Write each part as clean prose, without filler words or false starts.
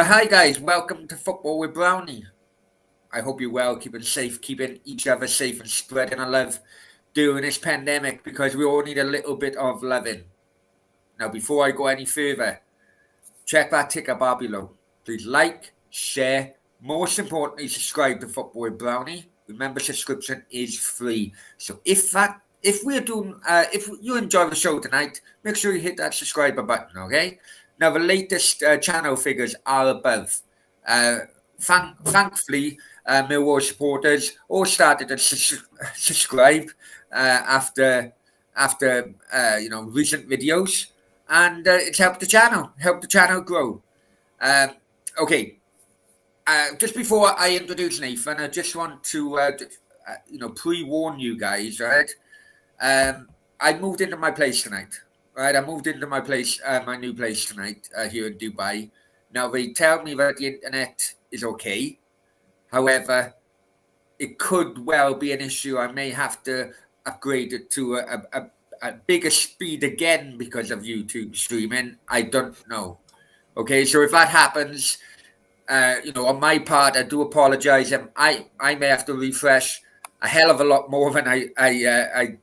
Hi guys, welcome to Football with Brownie. I hope you're well, keeping safe, keeping each other safe and spreading our love during this pandemic because we all need a little bit of loving. Now, before I go any further, check that ticker bar below. Please like, share, most importantly, subscribe to Football with Brownie. Remember, subscription is free. So if you enjoy the show tonight, make sure you hit that subscriber button, okay? Now, the latest channel figures are above. Thankfully, Millwall supporters all started to subscribe after recent videos, and it's helped the channel grow. Okay. Just before I introduce Nathan, I just want to pre-warn you guys, right? I moved into my place tonight. Right, I moved into my place, my new place tonight here in Dubai. Now they tell me that the internet is okay. However, it could well be an issue. I may have to upgrade it to a bigger speed again because of YouTube streaming. I don't know. Okay, so if that happens, on my part, I do apologize. I may have to refresh a hell of a lot more than I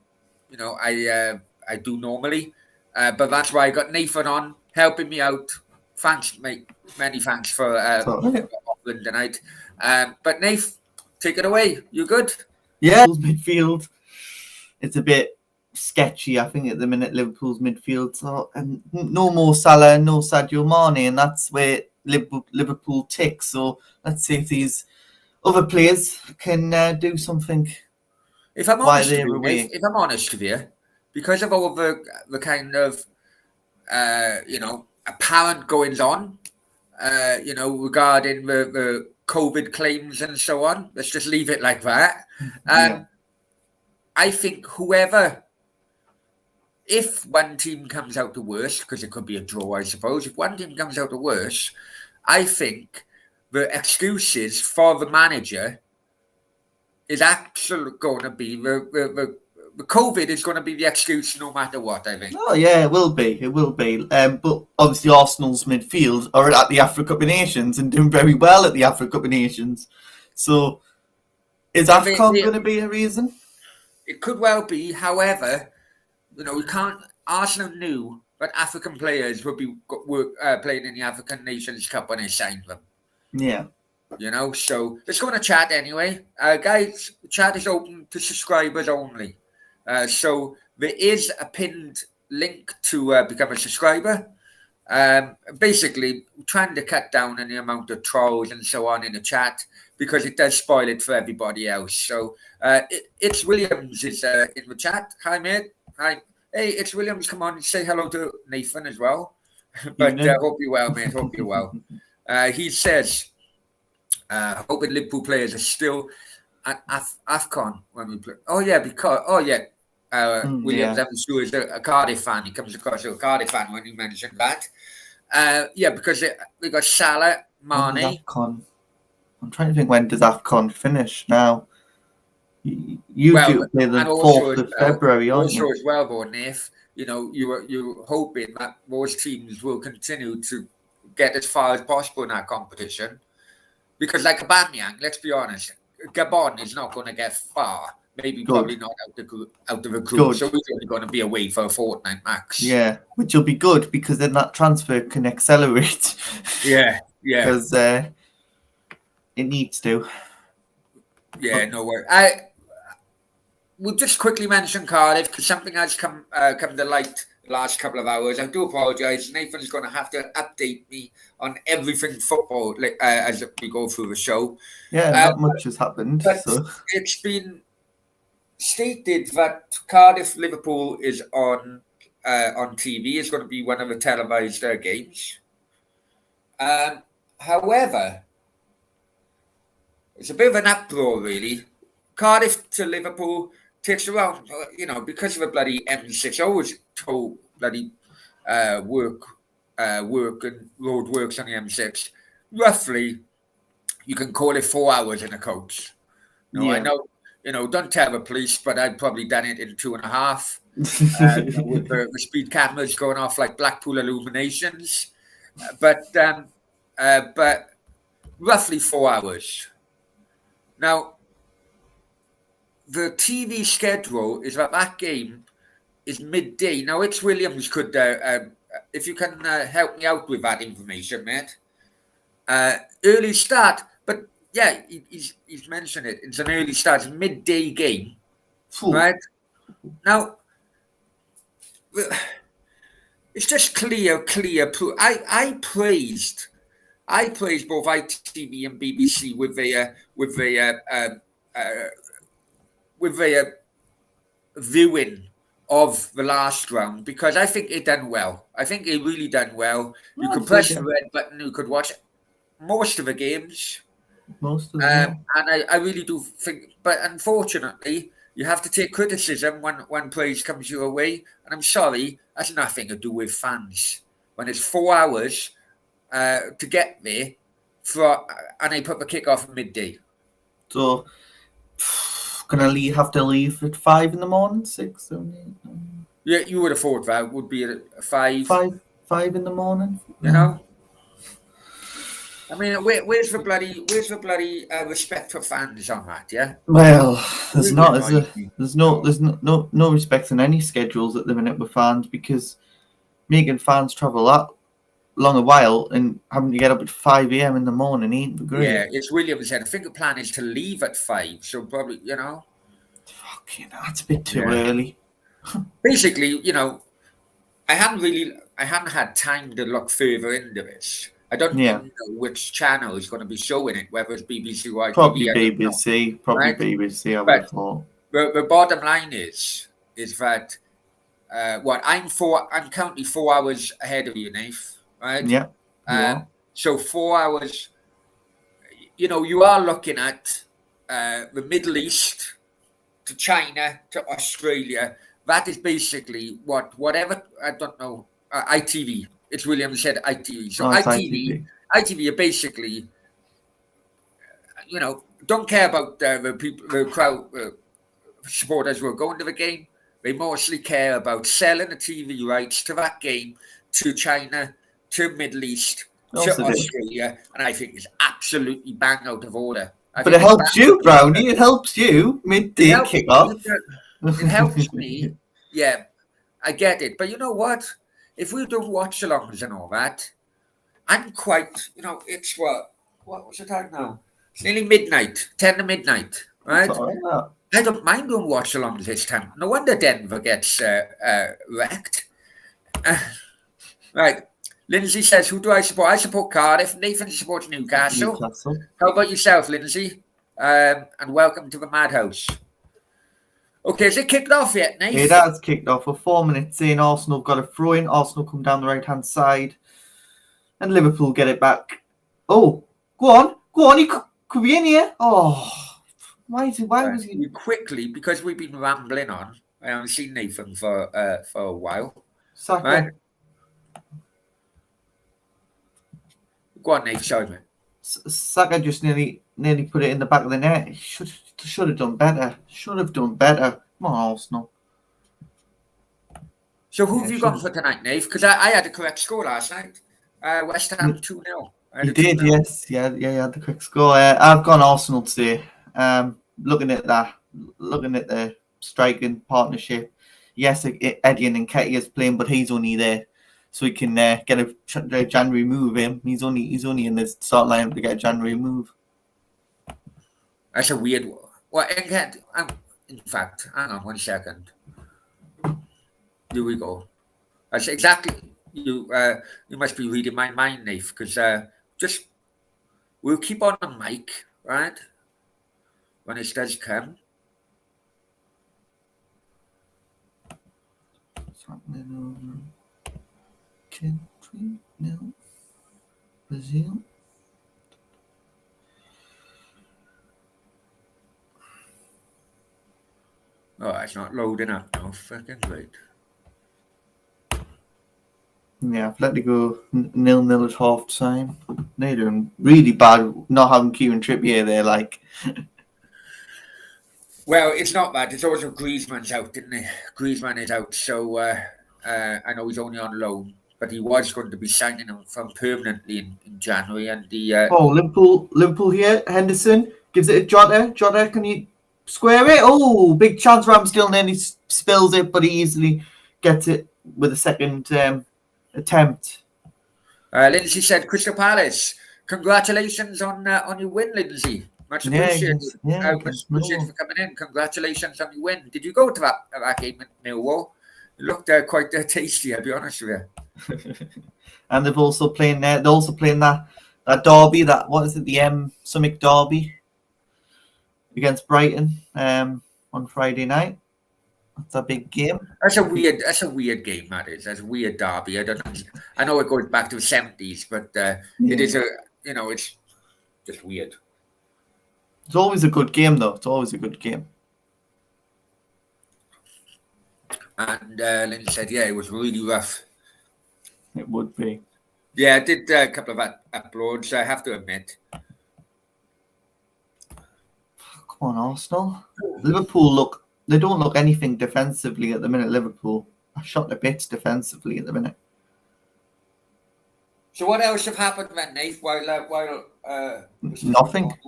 do normally. But that's why I got Nathan on helping me out. Thanks, mate. Many thanks for offering tonight. But Nath, take it away. You good? Yeah, midfield. It's a bit sketchy, I think, at the minute. Liverpool's midfield. So, and no more Salah, no Sadio Mane, and that's where Liverpool ticks. So let's see if these other players can do something. If I'm honest with you, because of all the kind of apparent goings on, regarding the COVID claims and so on, let's just leave it like that. I think if one team comes out the worst, because it could be a draw, I suppose. If one team comes out the worst, I think the excuses for the manager is actually going to be the COVID is going to be the excuse no matter what, I think. Oh, yeah, it will be. But obviously Arsenal's midfield are at the Africa Cup of Nations and doing very well at the Africa Cup of Nations. So is AFCON going to be a reason? It could well be. However, we can't. Arsenal knew that African players were playing in the African Nations Cup when they signed them. Yeah. So let's go on a chat anyway. Guys, the chat is open to subscribers only. So there is a pinned link to become a subscriber. Basically, we're trying to cut down on the amount of trolls and so on in the chat because it does spoil it for everybody else. So it's Williams is in the chat. Hi, mate. Hi. Hey, it's Williams. Come on, say hello to Nathan as well. But hope you're well, mate. Hope you're well. He says, hoping Liverpool players are still at AFCON when we play. Williams, I'm sure, is a Cardiff fan. He comes across as a Cardiff fan when you mentioned that. Because we got Salah, Mane. I'm trying to think, when does AFCON finish now? You do play the 4th of February, aren't you? Also as well, though, Nath, you're hoping that those teams will continue to get as far as possible in that competition. Because like Aubameyang, let's be honest, Gabon is not going to get far. Probably not out of the group. So he's only going to be away for a fortnight max. Yeah, which will be good because then that transfer can accelerate. Yeah. Because it needs to. Yeah, no worries. We'll just quickly mention Cardiff because something has come to light the last couple of hours. I do apologise. Nathan's going to have to update me on everything football as we go through the show. Yeah, not much has happened. So. It's been stated that Cardiff Liverpool is on TV. Is going to be one of the televised games. However, it's a bit of an uproar, really. Cardiff to Liverpool takes around, because of the bloody M6. I always told bloody work and road works on the M6. Roughly, you can call it 4 hours in a coach. I know, don't tell the police, but I've probably done it in 2.5. With the speed cameras going off like Blackpool illuminations. But but roughly 4 hours. Now, the TV schedule is that game is midday. Now, it's Williams could, if you can help me out with that information, mate. Early start, but yeah, he's mentioned it. It's an early start, it's a midday game, right? Now, it's just clear. I praised both ITV and BBC with their viewing of the last round, because I think it done well. I think it really done well. You could press the red button, you could watch most of the games. Most of them. And I really do think, but unfortunately, you have to take criticism when praise comes your way. And I'm sorry, that's nothing to do with fans. When it's 4 hours to get there, and they put the kick off at midday. So, gonna have to leave at 5 in the morning, 6, 7, 8, 9. Yeah, you would have thought that would be a 5. 5 in the morning. You know. I mean, where's the bloody respect for fans on that? Yeah. Well, there's no respect in any schedules at the minute with fans, because making fans travel that long a while and having to get up at 5 a.m. in the morning ain't great. Yeah, it's Williams said. I think the plan is to leave at 5, so probably Fucking, that's a bit too early. Basically, I hadn't had time to look further into this. I don't know which channel is going to be showing it, whether it's BBC or ITV. Probably BBC. Right? BBC, I would have thought. The bottom line is that I'm currently 4 hours ahead of you, Nath, right? Yeah. So 4 hours, you are looking at the Middle East to China to Australia. That is basically whatever, I don't know, ITV. It's William said ITV. So ITV are basically, don't care about the people, the crowd, supporters who are going to the game. They mostly care about selling the TV rights to that game, to China, to Middle East, to Australia, and I think it's absolutely bang out of order. But it helps you, Brownie. It helps you midday kick-off. It helps me. Yeah, I get it. But you know what? If we do watch-alongs and all that, I'm quite, it's what was the time now? It's nearly midnight, 10 to midnight, right? I don't mind doing watch-alongs this time. No wonder Denver gets wrecked. Right. Lindsay says, who do I support? I support Cardiff. Nathan supports Newcastle. How about yourself, Lindsay? And welcome to the Madhouse. Okay, is it kicked off yet, Nathan? It has kicked off. We're 4 minutes in. Arsenal got a throw in. Arsenal come down the right-hand side. And Liverpool get it back. Oh, go on. He could be in here. Oh, why was he... Quickly, because we've been rambling on. I haven't seen Nathan for a while. Saka. Right? Go on, Nathan. Sorry, man. Saka just nearly put it in the back of the net. He should have done better. Come on, Arsenal. So who have you gone for tonight, Nave? Because I had a correct score last night. West Ham 2-0. You did, yes. Yeah, you had the correct score. I've gone Arsenal today. Looking at the striking partnership. Yes, Eddie and Nketiah is playing, but he's only there so he can get a January move in. He's only in the start line to get a January move. That's a weird one. Well, in fact, hang on 1 second. Here we go. That's exactly you must be reading my mind, Nate, because we'll keep on the mic, right? When it does come. Country, no. Brazil. Oh, it's not loading up now. Fucking great. Yeah, Atletico 0-0 at half time. They're doing really bad not having Kieran Trippier there, like. Well, it's not bad. It's also Griezmann's out, isn't it? Griezmann is out, so I know he's only on loan. but he was going to be signing him from permanently in January. And the Liverpool here. Henderson gives it to Jota. Jota, can you square it? Oh, big chance. Ramsdale, and then he spills it, but he easily gets it with a second attempt. Lindsay said, Crystal Palace, congratulations on your win, Lindsay. Much appreciated. Much appreciated for coming in. Congratulations on your win. Did you go to that game at Millwall? It looked quite tasty, I'll be honest with you. And they're also playing that derby, what is it, the Summit derby against Brighton on Friday night. That's a big game. That's a weird game, that is. That's a weird derby. I know it goes back to the 70s, but it is it's just weird. It's always a good game, though. It's always a good game. And Lynn said, yeah, it was really rough. It would be. Yeah, I did a couple of uploads, I have to admit. Come on, Arsenal. Liverpool they don't look anything defensively at the minute, Liverpool. I shot the bits defensively at the minute. So what else have happened then, Nate, while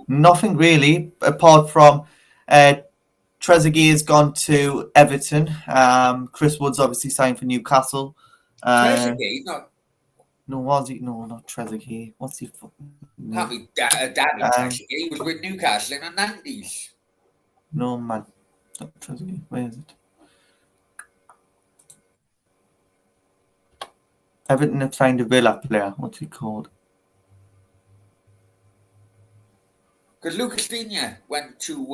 Nothing really, apart from Trezeguet's gone to Everton. Chris Wood's obviously signed for Newcastle. Trezeguet, not... No, was he? No, not Trezeguet. What's he fucking... Can't be Trezeguet. He was with Newcastle in the 90s. No, man. Not Trezeguet. Where is it? Everton have signed a Villa player. What's he called? Because Lucas Digne went to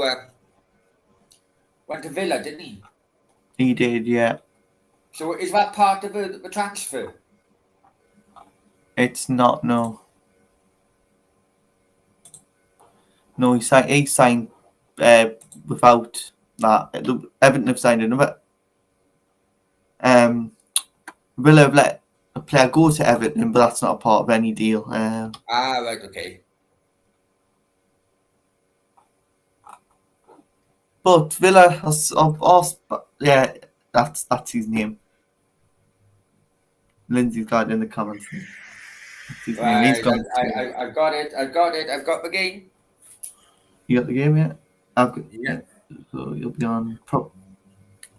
Villa, didn't he? He did, yeah. So is that part of the transfer? It's not, no. No, he signed without that. Everton have signed another. Villa have let a player go to Everton, but that's not a part of any deal. Right, okay. But Villa yeah, that's his name. Lindsay's got it in the comments. That's his name. He's gone. I've got it. I've got the game. You got the game yet? Yeah. So you'll be on.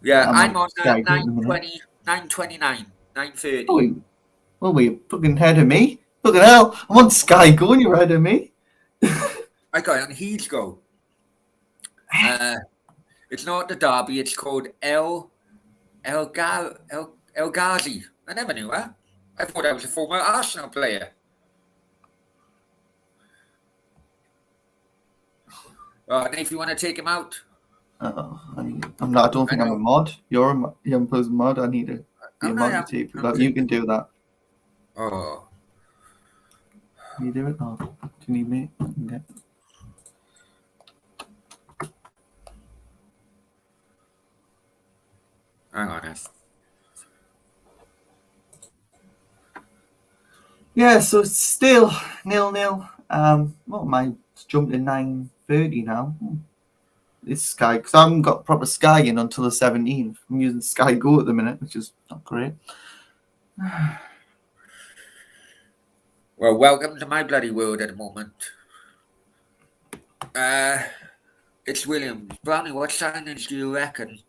Yeah, I'm on 9:20, 9:29, 9:30. Oh, you're fucking ahead of me. Fucking hell, I'm on Sky Go and you're ahead of me. I got it on He's Go. It's not the derby. It's called El Ghazi. I never knew that. I thought I was a former Arsenal player. And if you want to take him out, I'm not. I don't think I'm a mod. You're a young person mod. I need to be a mod to take you. You can do that. Oh. Can you do it? Oh, do you need me? Okay. Hang on. Yeah, so it's still 0-0. Mine jumped to 9:30 now. It's Sky, because I haven't got proper Sky in until the 17th. I'm using Sky Go at the minute, which is not great. Well, welcome to my bloody world at the moment. It's William. Brownie, what signings do you reckon?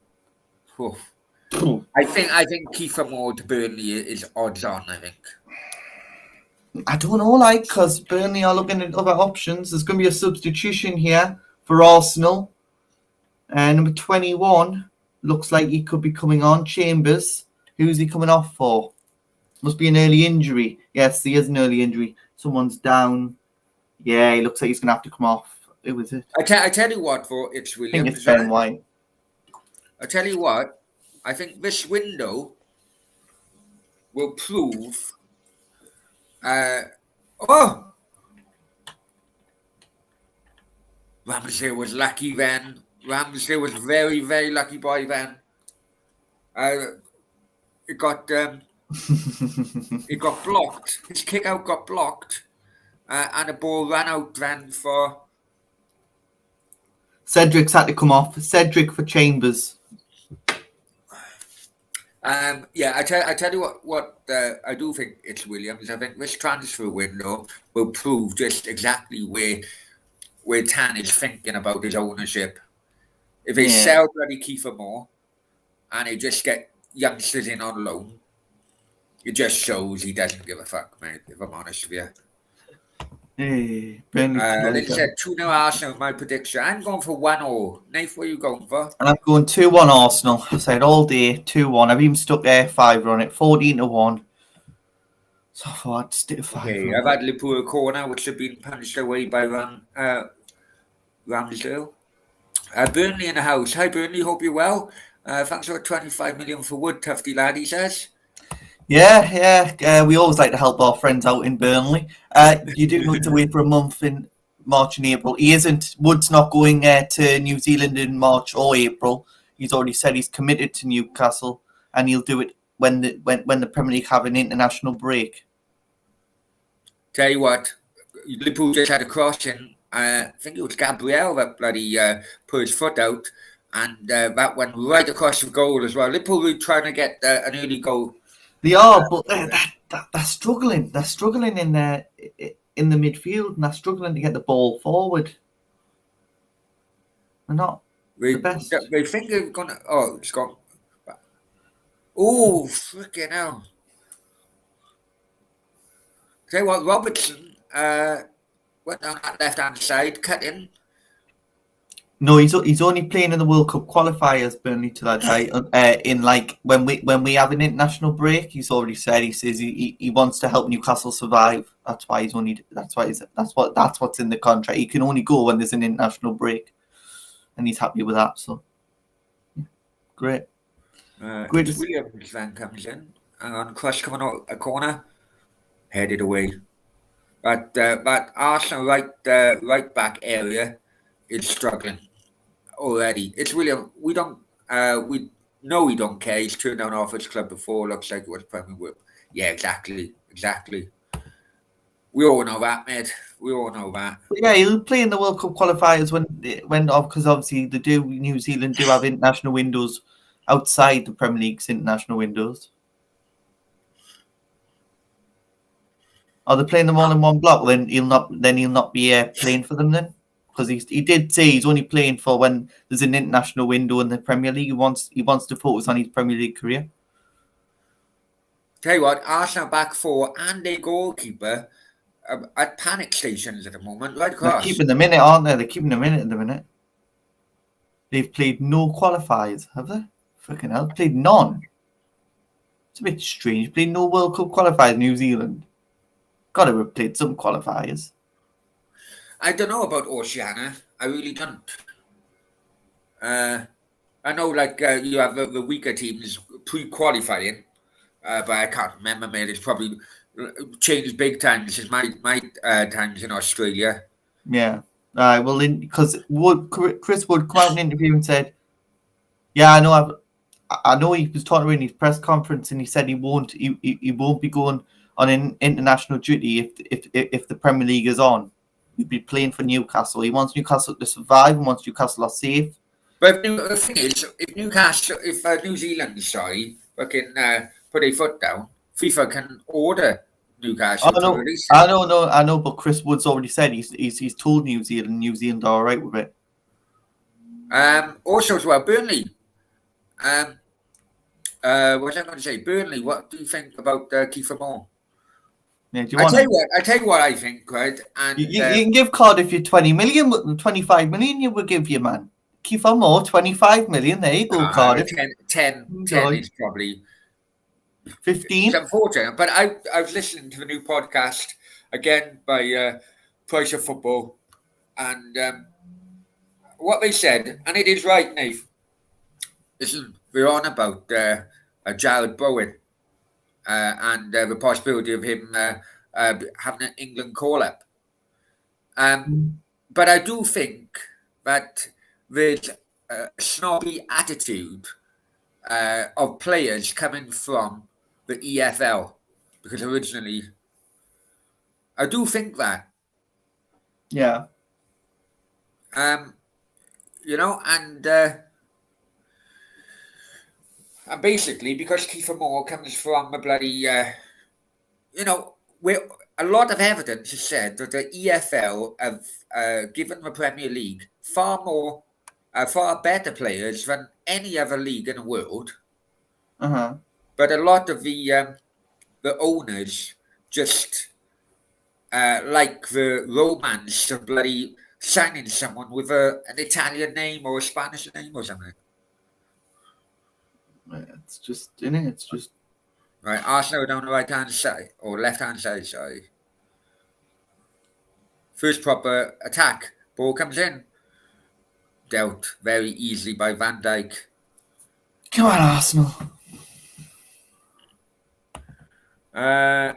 Oh. I think Kiefer Moore to Burnley is odds on, I think. I don't know, because Burnley are looking at other options. There's going to be a substitution here for Arsenal. Number 21 looks like he could be coming on. Chambers. Who's he coming off for? Must be an early injury. Yes, he is an early injury. Someone's down. Yeah, he looks like he's going to have to come off. Who is it? I tell you what, for it's Williams. I think it's Ben White. I tell you what, I think this window will prove. Ramsdale was lucky then. Ramsdale was very, very lucky boy then. It got blocked. His kick out got blocked, and the ball ran out then for. Cedric's had to come off. Cedric for Chambers. Yeah, I tell you what I do think it's Williams. I think this transfer window will prove just exactly where Tan is thinking about his ownership. If they Yeah. sell bloody Kiefer Moore and they just get youngsters in on loan, it just shows he doesn't give a fuck, mate, if I'm honest with you. Burnley Like I closer. said, 2-0 Arsenal, my prediction. I'm going for 1-0. Nath, what are you going for? I'm going 2-1 Arsenal. I said all day 2-1. I've even stuck a 5 on it, 14-1. So I thought I'd stick a 5 Okay, on I've it. had Liverpool corner, which have been punched away by Ramsdale. Burnley in the house. Hi, Burnley. Hope you're well. Thanks for 25 million for Wood, Tufty lad, he says. Yeah. We always like to help our friends out in Burnley. You do know he's away for a month in March and April. He isn't. Wood's not going to New Zealand in March or April. He's already said he's committed to Newcastle, and he'll do it when the Premier League have an international break. Tell you what, Liverpool just had a crossing. I think it was Gabriel that bloody put his foot out, and that went right across the goal as well. Liverpool were trying to get an early goal. They are, but they're struggling. They're struggling in the midfield, and they're struggling to get the ball forward. They're not the best. They think they're gonna. Oh, it's gone. Oh, freaking hell! Tell you what, Robertson went down that left hand side, cut in. No, he's only playing in the World Cup qualifiers, Burnley, to that day. In like when we have an international break, he's already said he says he wants to help Newcastle survive. That's why that's what's in the contract. He can only go when there's an international break, and he's happy with that. So great. Great. Williams then comes in, and on cross coming out a corner, headed away. But that Arsenal right back area is struggling already. It's William. We know we don't care. He's turned down Office Club before. Looks like it was Premier League. Yeah, exactly. We all know that, mate. We all know that. Yeah, he'll play in the World Cup qualifiers when because obviously New Zealand do have international windows outside the Premier League's international windows. Are they playing them all in one block? Then he'll not be playing for them then, because he did say he's only playing for when there's an international window in the Premier League. He wants to focus on his Premier League career. Tell you what, Arsenal back four and a goalkeeper at panic stations at the moment, right across. They're keeping them in it, aren't they? They're keeping them in it at the minute. They've played no qualifiers, have they? Freaking hell, played none. It's a bit strange. Played no World Cup qualifiers, New Zealand. Got to have played some qualifiers. I don't know about Oceania. I really don't. I know, like, you have the weaker teams pre-qualifying, but I can't remember, mate. It's probably changed big time since my times in Australia. Yeah. Well, because Chris Wood come out in an interview and said, "Yeah, I know he was talking in his press conference, and he said he won't be going on an international duty if the Premier League is on. He'd be playing for Newcastle. He wants Newcastle to survive and wants Newcastle are safe." But the thing is, if New Zealand, fucking put a foot down, FIFA can order Newcastle to release it. I know, but Chris Wood's already said he's told New Zealand are all right with it. Also as well, Burnley. What was I going to say? Burnley, what do you think about Kiefer Moore? Yeah, I tell you what I think, right? And you can give Cardiff your 20 million, 25 million. You would give you, man. Kiefer Moore, 25 million. There you go, Cardiff. 10 is probably 15. It's unfortunate, but I was listening to the new podcast again by Price of Football, and what they said, and it is right, Nave. Listen, we're on about Jared Bowen and the possibility of him having an England call-up. But I do think that there's a snobby attitude of players coming from the EFL, because originally, I do think that. Yeah. You know, and And basically, because Kiefer Moore comes from a bloody, where a lot of evidence has said that the EFL have given the Premier League far better players than any other league in the world. Uh-huh. But a lot of the owners just like the romance of bloody signing someone with an Italian name or a Spanish name or something. It's just, it's just... Right, Arsenal down the right-hand side, or left-hand side, sorry. First proper attack. Ball comes in. Dealt very easily by Van Dijk. Come on, Arsenal.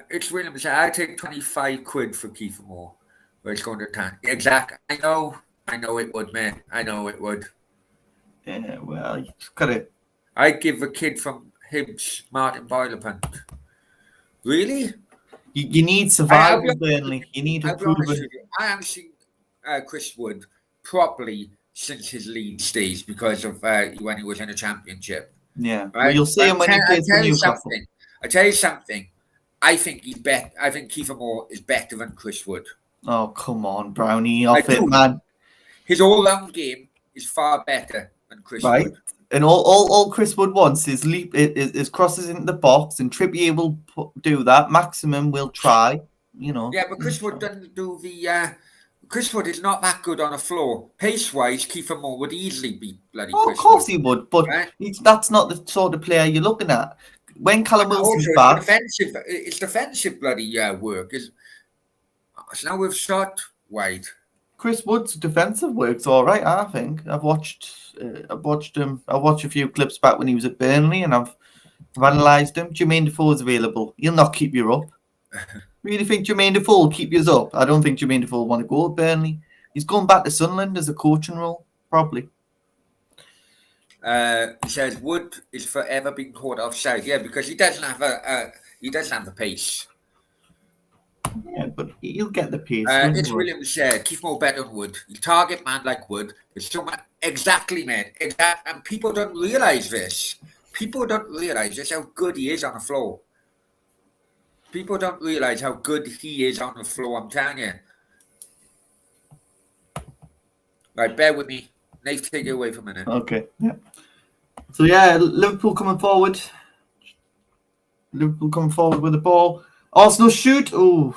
It's Williams. I take 25 quid for Kiefer Moore. Where it's going to attack. Exact. I know it would, man. I know it would. Yeah, well, you just got it. I'd give a kid from Hibs, Martin Boylepant. Really? You need survival, Burnley. You need a proven... I haven't seen Chris Wood properly since his Leeds days because of when he was in the Championship. Yeah. Right? Well, you'll see him when he plays for Newcastle. I tell you something. I think he's better. I think Kiefer Moore is better than Chris Wood. Oh, come on, Brownie. Off it, man. His all-round game is far better than Chris Wood. And all Chris Wood wants is crosses into the box, and Trippier will do that. Maximum will try, Yeah, but Chris Wood doesn't do the... Chris Wood is not that good on the floor. Pace-wise, Kiefer Moore would easily beat bloody Chris Wood. Of course he would, but that's not the sort of player you're looking at. When Callum Wilson's back... It's defensive bloody work. So now we've shot wide. Chris Wood's defensive work's all right, I think. I've watched him. I watched a few clips back when he was at Burnley, and I've analysed him. Jermaine Defoe's available. He'll not keep you up. Really think Jermaine Defoe will keep you up? I don't think Jermaine Defoe will want to go at Burnley. He's going back to Sunderland as a coaching role, probably. He says Wood is forever being caught offside. Yeah, because he doesn't have the pace. Yeah, but he'll get the pace. It's Williams said, Keith Moore better than Wood. You target man like Wood. There's so much exactly, man. And people don't realise this. People don't realise just how good he is on the floor. People don't realise how good he is on the floor, I'm telling you. Right, bear with me. Nate, take it away for a minute. Okay, yeah. So, yeah, Liverpool coming forward. Liverpool coming forward with the ball. Arsenal shoot. Oh,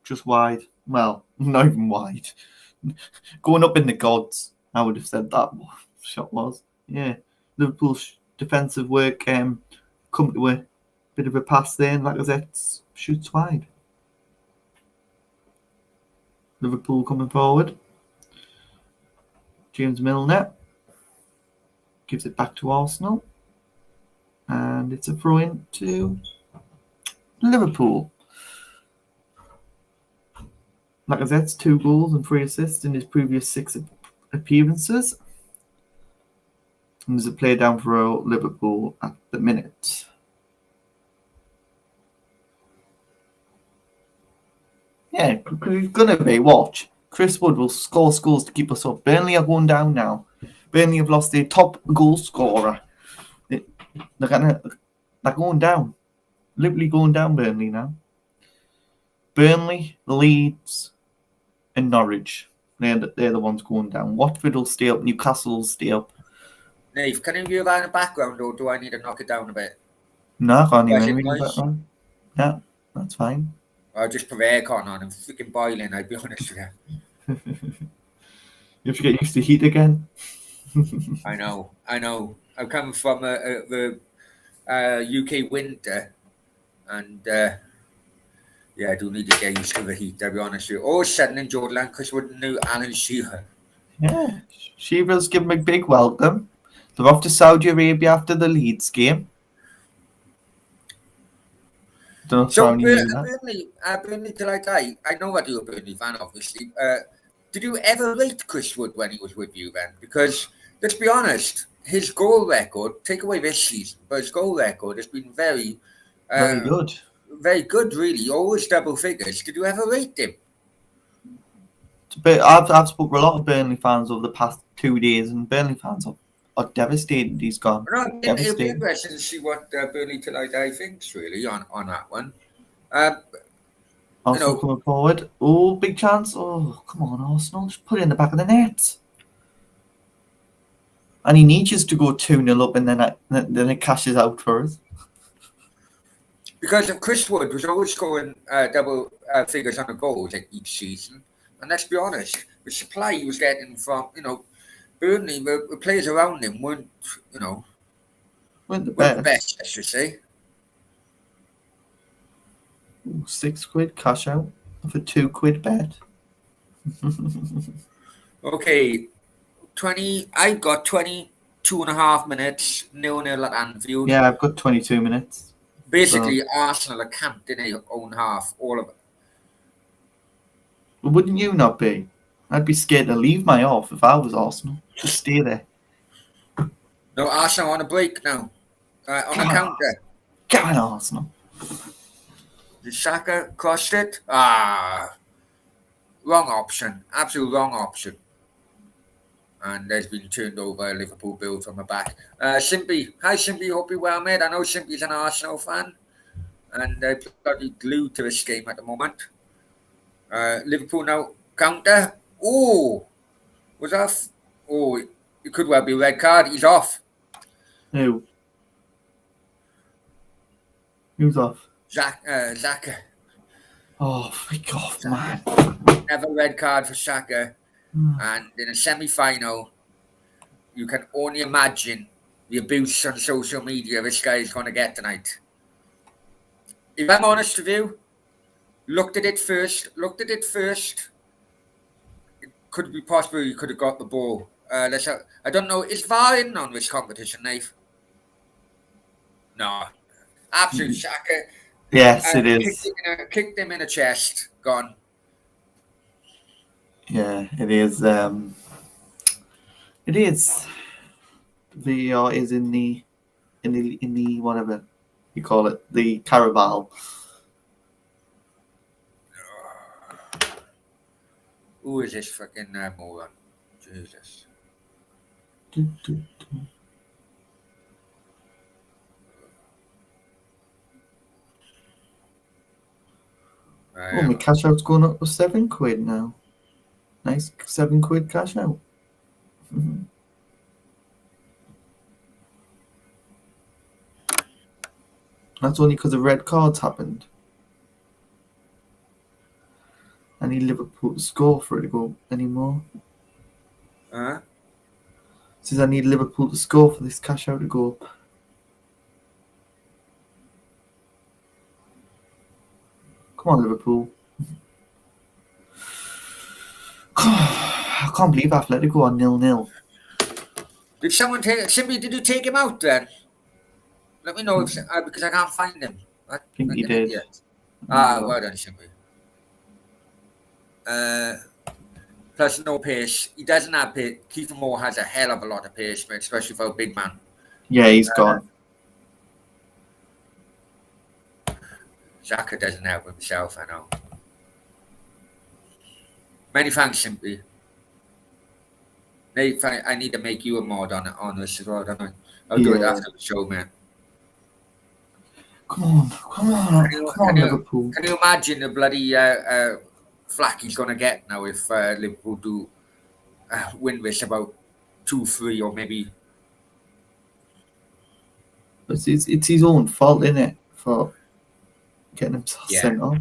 just wide. Well, not even wide. Going up in the gods, I would have said that shot was. Yeah, Liverpool's defensive work come to a bit of a pass there, and Lacazette shoots wide. Liverpool coming forward. James Milner gives it back to Arsenal, and it's a throw-in to Liverpool. Lacazette's 2 goals and 3 assists in his previous 6 appearances. And there's a play down for Liverpool at the minute. Yeah, it's going to be. Watch. Chris Wood will score goals to keep us up. Burnley are going down now. Burnley have lost their top goal scorer. They're going down. Literally going down, Burnley now. Burnley, Leeds, and Norwich. They're the ones going down. Watford will stay up. Newcastle will stay up. Nave, can you hear that in the background, or do I need to knock it down a bit? No, I can't hear anything in the background. Yeah, that's fine. I'll just put the aircon on. I'm freaking boiling, I'll be honest with you. You have to get used to heat again. I know. I'm coming from the UK winter, and I do need to get used to the heat, I'll be honest with you. All of a sudden, in Jordan, because we're the new Alan Shearer. Yeah, Shearer's give him a big welcome. They're off to Saudi Arabia after the Leeds game. So Burnley, I know that you're a Burnley fan, obviously. Did you ever rate Chris Wood when he was with you then? Because, let's be honest, his goal record, take away this season, but his goal record has been very good. Very good, really. Always double figures. Did you ever rate him? I've spoken to a lot of Burnley fans over the past 2 days, and Burnley fans are devastated he's gone. No, it'll be Devastated. interesting to see what Burnley Till I Die thinks, really, on that one. Arsenal coming forward. Oh, big chance. Oh, come on, Arsenal. Just put it in the back of the net. And he needs us to go 2-0 up, and then it cashes out for us. Because Chris Wood was always scoring double figures on the goals each season. And let's be honest, the supply he was getting from, Burnley, the players around him weren't Weren't the the best. best, I should say. Ooh, £6 cash out for £2 bet. Okay, I've got 22.5 minutes, 0-0 at Anfield. Yeah, I've got 22 minutes. Basically, Arsenal are camped in their own half, all of it. Well, wouldn't you not be? I'd be scared to leave my off if I was Arsenal. Just stay there. No, Arsenal on a break now. On a counter. Come on, Arsenal. Did Saka crossed it? Wrong option. Absolute wrong option. And there's been turned over a Liverpool build from the back. Simpy. Hi, Simpy. Hope you're well, mate. I know Simpy's an Arsenal fan. And they're bloody glued to this game at the moment. Liverpool now counter. Oh! Was off. Oh, it could well be a red card. He's off. Who? Who's off? Saka. Oh, freak off, man. Never red card for Saka. And in a semi-final, you can only imagine the abuse on social media this guy is going to get tonight. If I'm honest with you, looked at it first. It could be possible you could have got the ball. I don't know. Is VAR in on this competition, Nave? No. Absolute Saka. Yes, it is. Kicked him in the chest. Gone. Yeah, it is. It is. VAR is in the whatever you call it, the Carabao. Who is this fucking moron? Jesus. Oh, my cash out's going up to £7 now. Nice £7 cash out. That's only because the red cards happened. I need Liverpool to score for it to go anymore. Says I need Liverpool to score for this cash out to go up. Come on, Liverpool. I can't believe Atletico are 0-0. Did someone did you take him out then? Let me know if because I can't find him. I think he did. Well done, Simpy. Plus no pace. He doesn't have pace. Kiefer Moore has a hell of a lot of pace, mate, especially for a big man. Yeah, he's gone. Xhaka doesn't help himself, I know. Many thanks, Simpy. I need to make you a mod on this as well, don't I? I'll do it after the show, man. Come on, Liverpool. Can you imagine the bloody flack he's going to get now if Liverpool do win this about 2-3 or maybe? It's his own fault, isn't it, for getting himself sent off?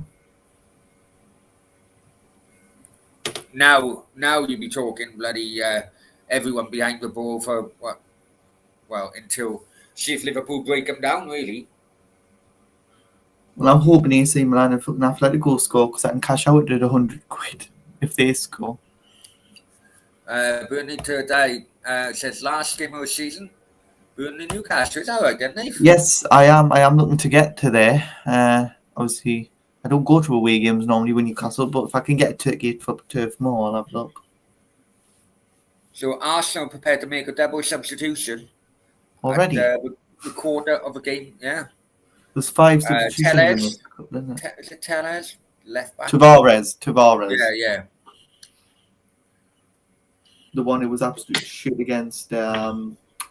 Now you'd be talking bloody everyone behind the ball for what? Well, until see if Liverpool break them down, really. Well, I'm hoping AC Milan and fucking Atletico score because I can cash out at £100 if they score. Burnley to die says last game of the season. Burnley Newcastle, is that right, didn't they? Yes, I am looking to get to there. Obviously, I don't go to away games normally with Newcastle, but if I can get a ticket for Turf Moor, I'll have a look. So Arsenal prepared to make a double substitution already. At, the quarter of a game, yeah. There's 5 substitutions in this cup, isn't it? Is it Tellez? Left back? Tavares. Yeah. The one who was absolute shit against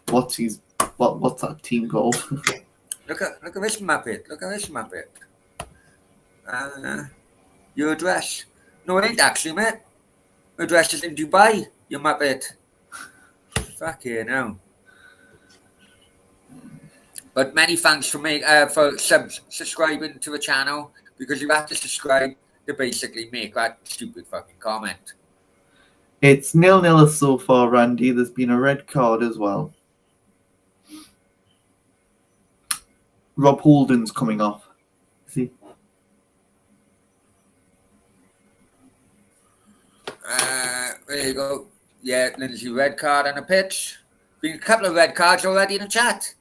what's that team called? Look at this Muppet. Look at this Muppet. Your address. No, it ain't actually, mate. My address is in Dubai, you Muppet. Fucking hell. But many thanks for subscribing to the channel, because you have to subscribe to basically make that stupid fucking comment. It's 0-0 so far, Randy. There's been a red card as well. Rob Holden's coming off. See? There you go. Yeah, Lindsay, red card on a pitch. Been a couple of red cards already in the chat.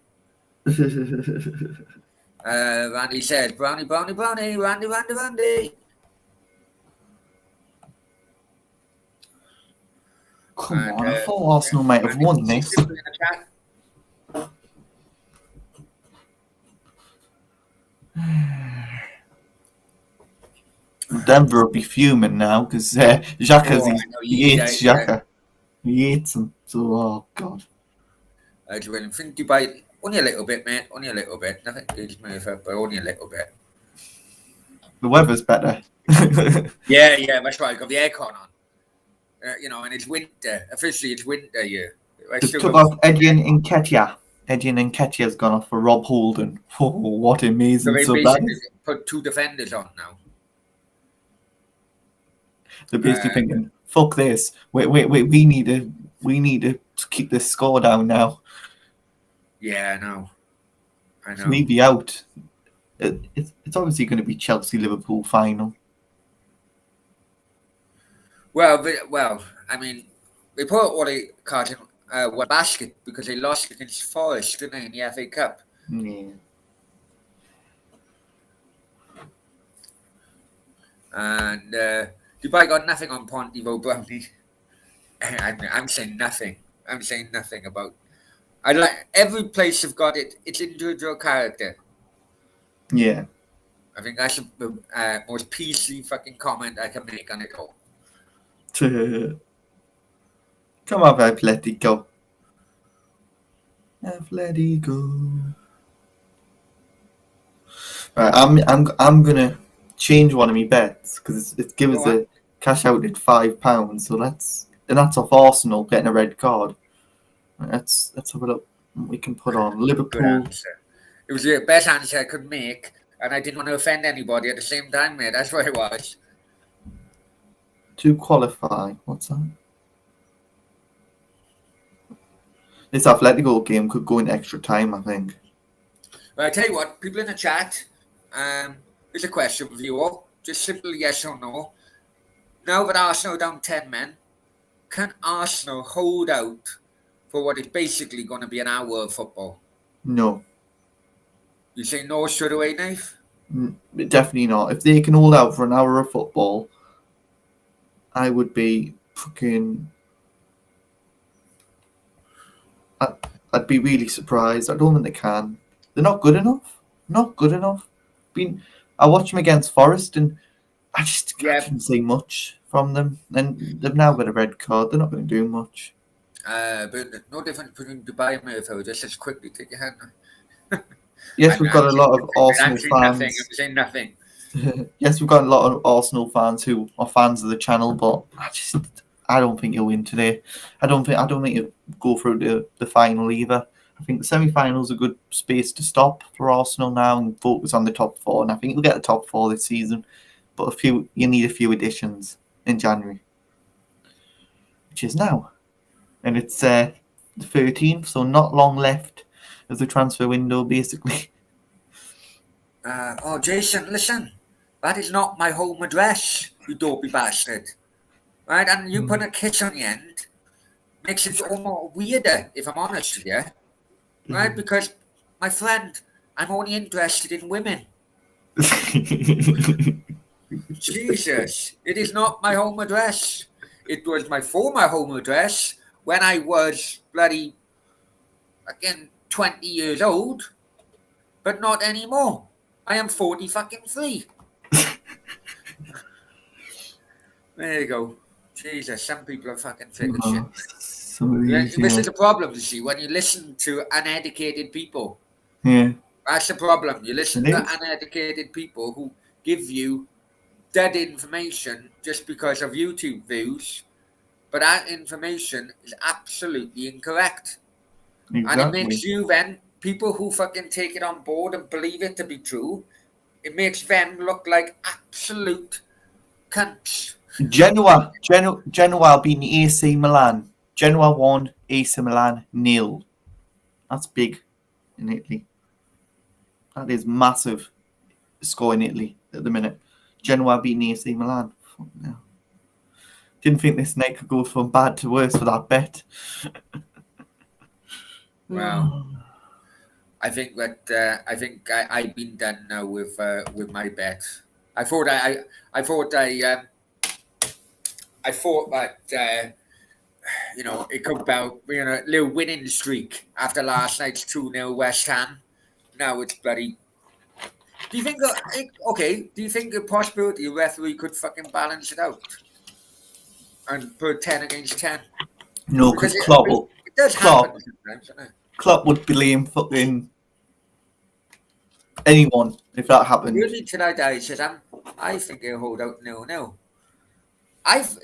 Randy says, Brownie, Randy. Come on, I thought Arsenal might have won this. Denver will be fuming now because Xhaka's he hates Xhaka. He hates him. So, oh god. I think Dubai only a little bit, mate. Only a little bit. Nothing huge move up, but only a little bit. The weather's better. Yeah, that's right. I've got the aircon on. And it's winter. Officially, it's winter here. They took off Edian Nketiah. Edian Nketiah's gone off for Rob Holden. Oh, what amazing! So they basically put two defenders on now. They're basically thinking, "Fuck this! We need to keep this score down now." Yeah, I know. Maybe out. It's obviously going to be Chelsea-Liverpool final. Well, I mean, they put all the cards in one basket because they lost against Forest, didn't they, in the FA Cup? Yeah. And Dubai got nothing on Pontivo Brownie. I'm saying nothing. I'm saying nothing about. I like every place have got its individual character. Yeah. I think that's the most PC fucking comment I can make on it all. Come on, Atletico. Atletico. Right, I'm gonna change one of my bets because it gives us a cash out at £5. So that's off Arsenal getting a red card. Let's have a look. We can put on Liverpool. It was the best answer I could make, and I didn't want to offend anybody at the same time, mate. That's what it was. To qualify, what's that? This Atletico game could go in extra time, I think. Well, I tell you what, people in the chat, there's a question for you all. Just simple yes or no. Now that Arsenal are down 10 men, can Arsenal hold out for what is basically going to be an hour of football? No. You say no straight away, Nave? Definitely not. If they can hold out for an hour of football, I would be fucking... I'd be really surprised. I don't think they can. They're not good enough. Not good enough. I watched them against Forest and I didn't see much from them. And they've now got a red card. They're not going to do much. But no difference between Dubai and Mayfield. Just quickly take your hand. Yes, we've got a lot of Arsenal fans. I'm saying nothing. Yes, we've got a lot of Arsenal fans who are fans of the channel, but I don't think you'll win today. I don't think you'll go through the final either. I think the semi-finals are a good space to stop for Arsenal now and focus on the top four. And I think you'll get the top four this season, but you need a few additions in January, which is now, and it's the 13th, so not long left of the transfer window, basically. Jason, listen, that is not my home address, you dopey bastard. Right, and you put a kiss on the end, makes it almost weirder, if I'm honest with you. Right, because, my friend, I'm only interested in women. Jesus, it is not my home address. It was my former home address when I was bloody, again, 20 years old, but not anymore. I am 40 fucking 3. There you go. Jesus, some people are fucking fit as shit. Some of these, This is the problem, you see, when you listen to uneducated people. yeah. That's the problem. You listen It to is. uneducated people who give you dead information just because of YouTube views, but that information is absolutely incorrect. And it Exactly. makes you then, people who fucking take it on board and believe it to be true, it makes them look like absolute cunts. Genoa beating AC Milan. Genoa won, AC Milan nil. That's big in Italy. That is massive score in Italy at the minute. Genoa beating AC Milan. Fuck no. Didn't think this night could go from bad to worse for that bet. Wow. I think that I've been done now with my bet. I thought I thought that it could about little winning streak after last night's 2-0 West Ham. Now it's bloody. Do you think Do you think the possibility a referee could fucking balance it out and put 10 against 10? No, Because because Klopp it does happen sometimes, doesn't it? would blame fucking anyone if that happened. Really tonight, I says I think they'll hold out 0-0.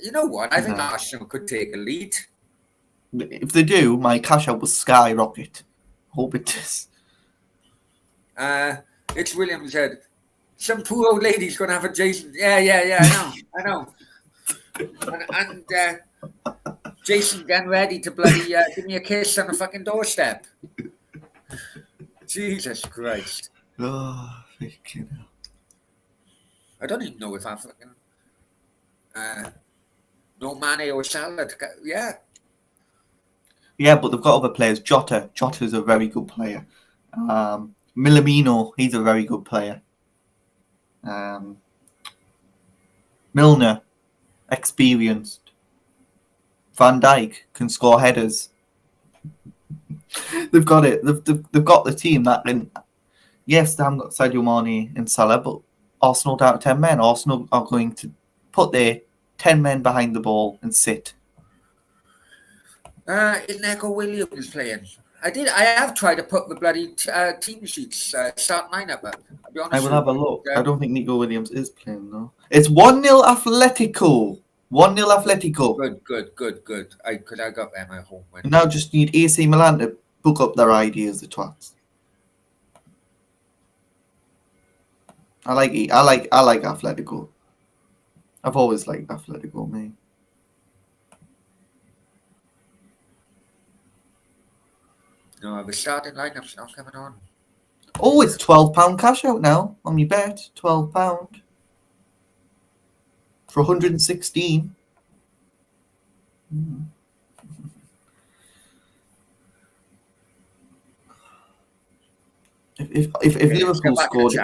You know what? I think No. Arsenal could take a lead. If they do, my cash out will skyrocket. Hope it does. It's William said, some poor old lady's going to have a Jason. Yeah, I know. And Jason getting ready to bloody give me a kiss on the fucking doorstep. Jesus Christ. Oh, freaking hell. I don't even know if I fucking... no Mane or Salah. Yeah. Yeah, but they've got other players. Jota's a very good player. Milamino, he's a very good player. Milner, experienced. Van Dijk can score headers. They've got it. They've got the team that can. Yes, they haven't got Sadio Mane and Salah, but Arsenal down to 10 men. Arsenal are going to put their 10 men behind the ball and sit. Is Neco Williams playing? I have tried to put the bloody team sheets start lineup up. I'll be honest. I will have a look. I don't think Nico Williams is playing though. It's 1-0 Atletico. 1-0 Atletico. Good. I got them at home. You now just need AC Milan to book up their ideas, the twats. I like Atletico. I've always liked Atletico, mate. No, the starting lineup's not coming on. Oh, it's £12 cash out now on my bet. £12 for 116. If Liverpool scored,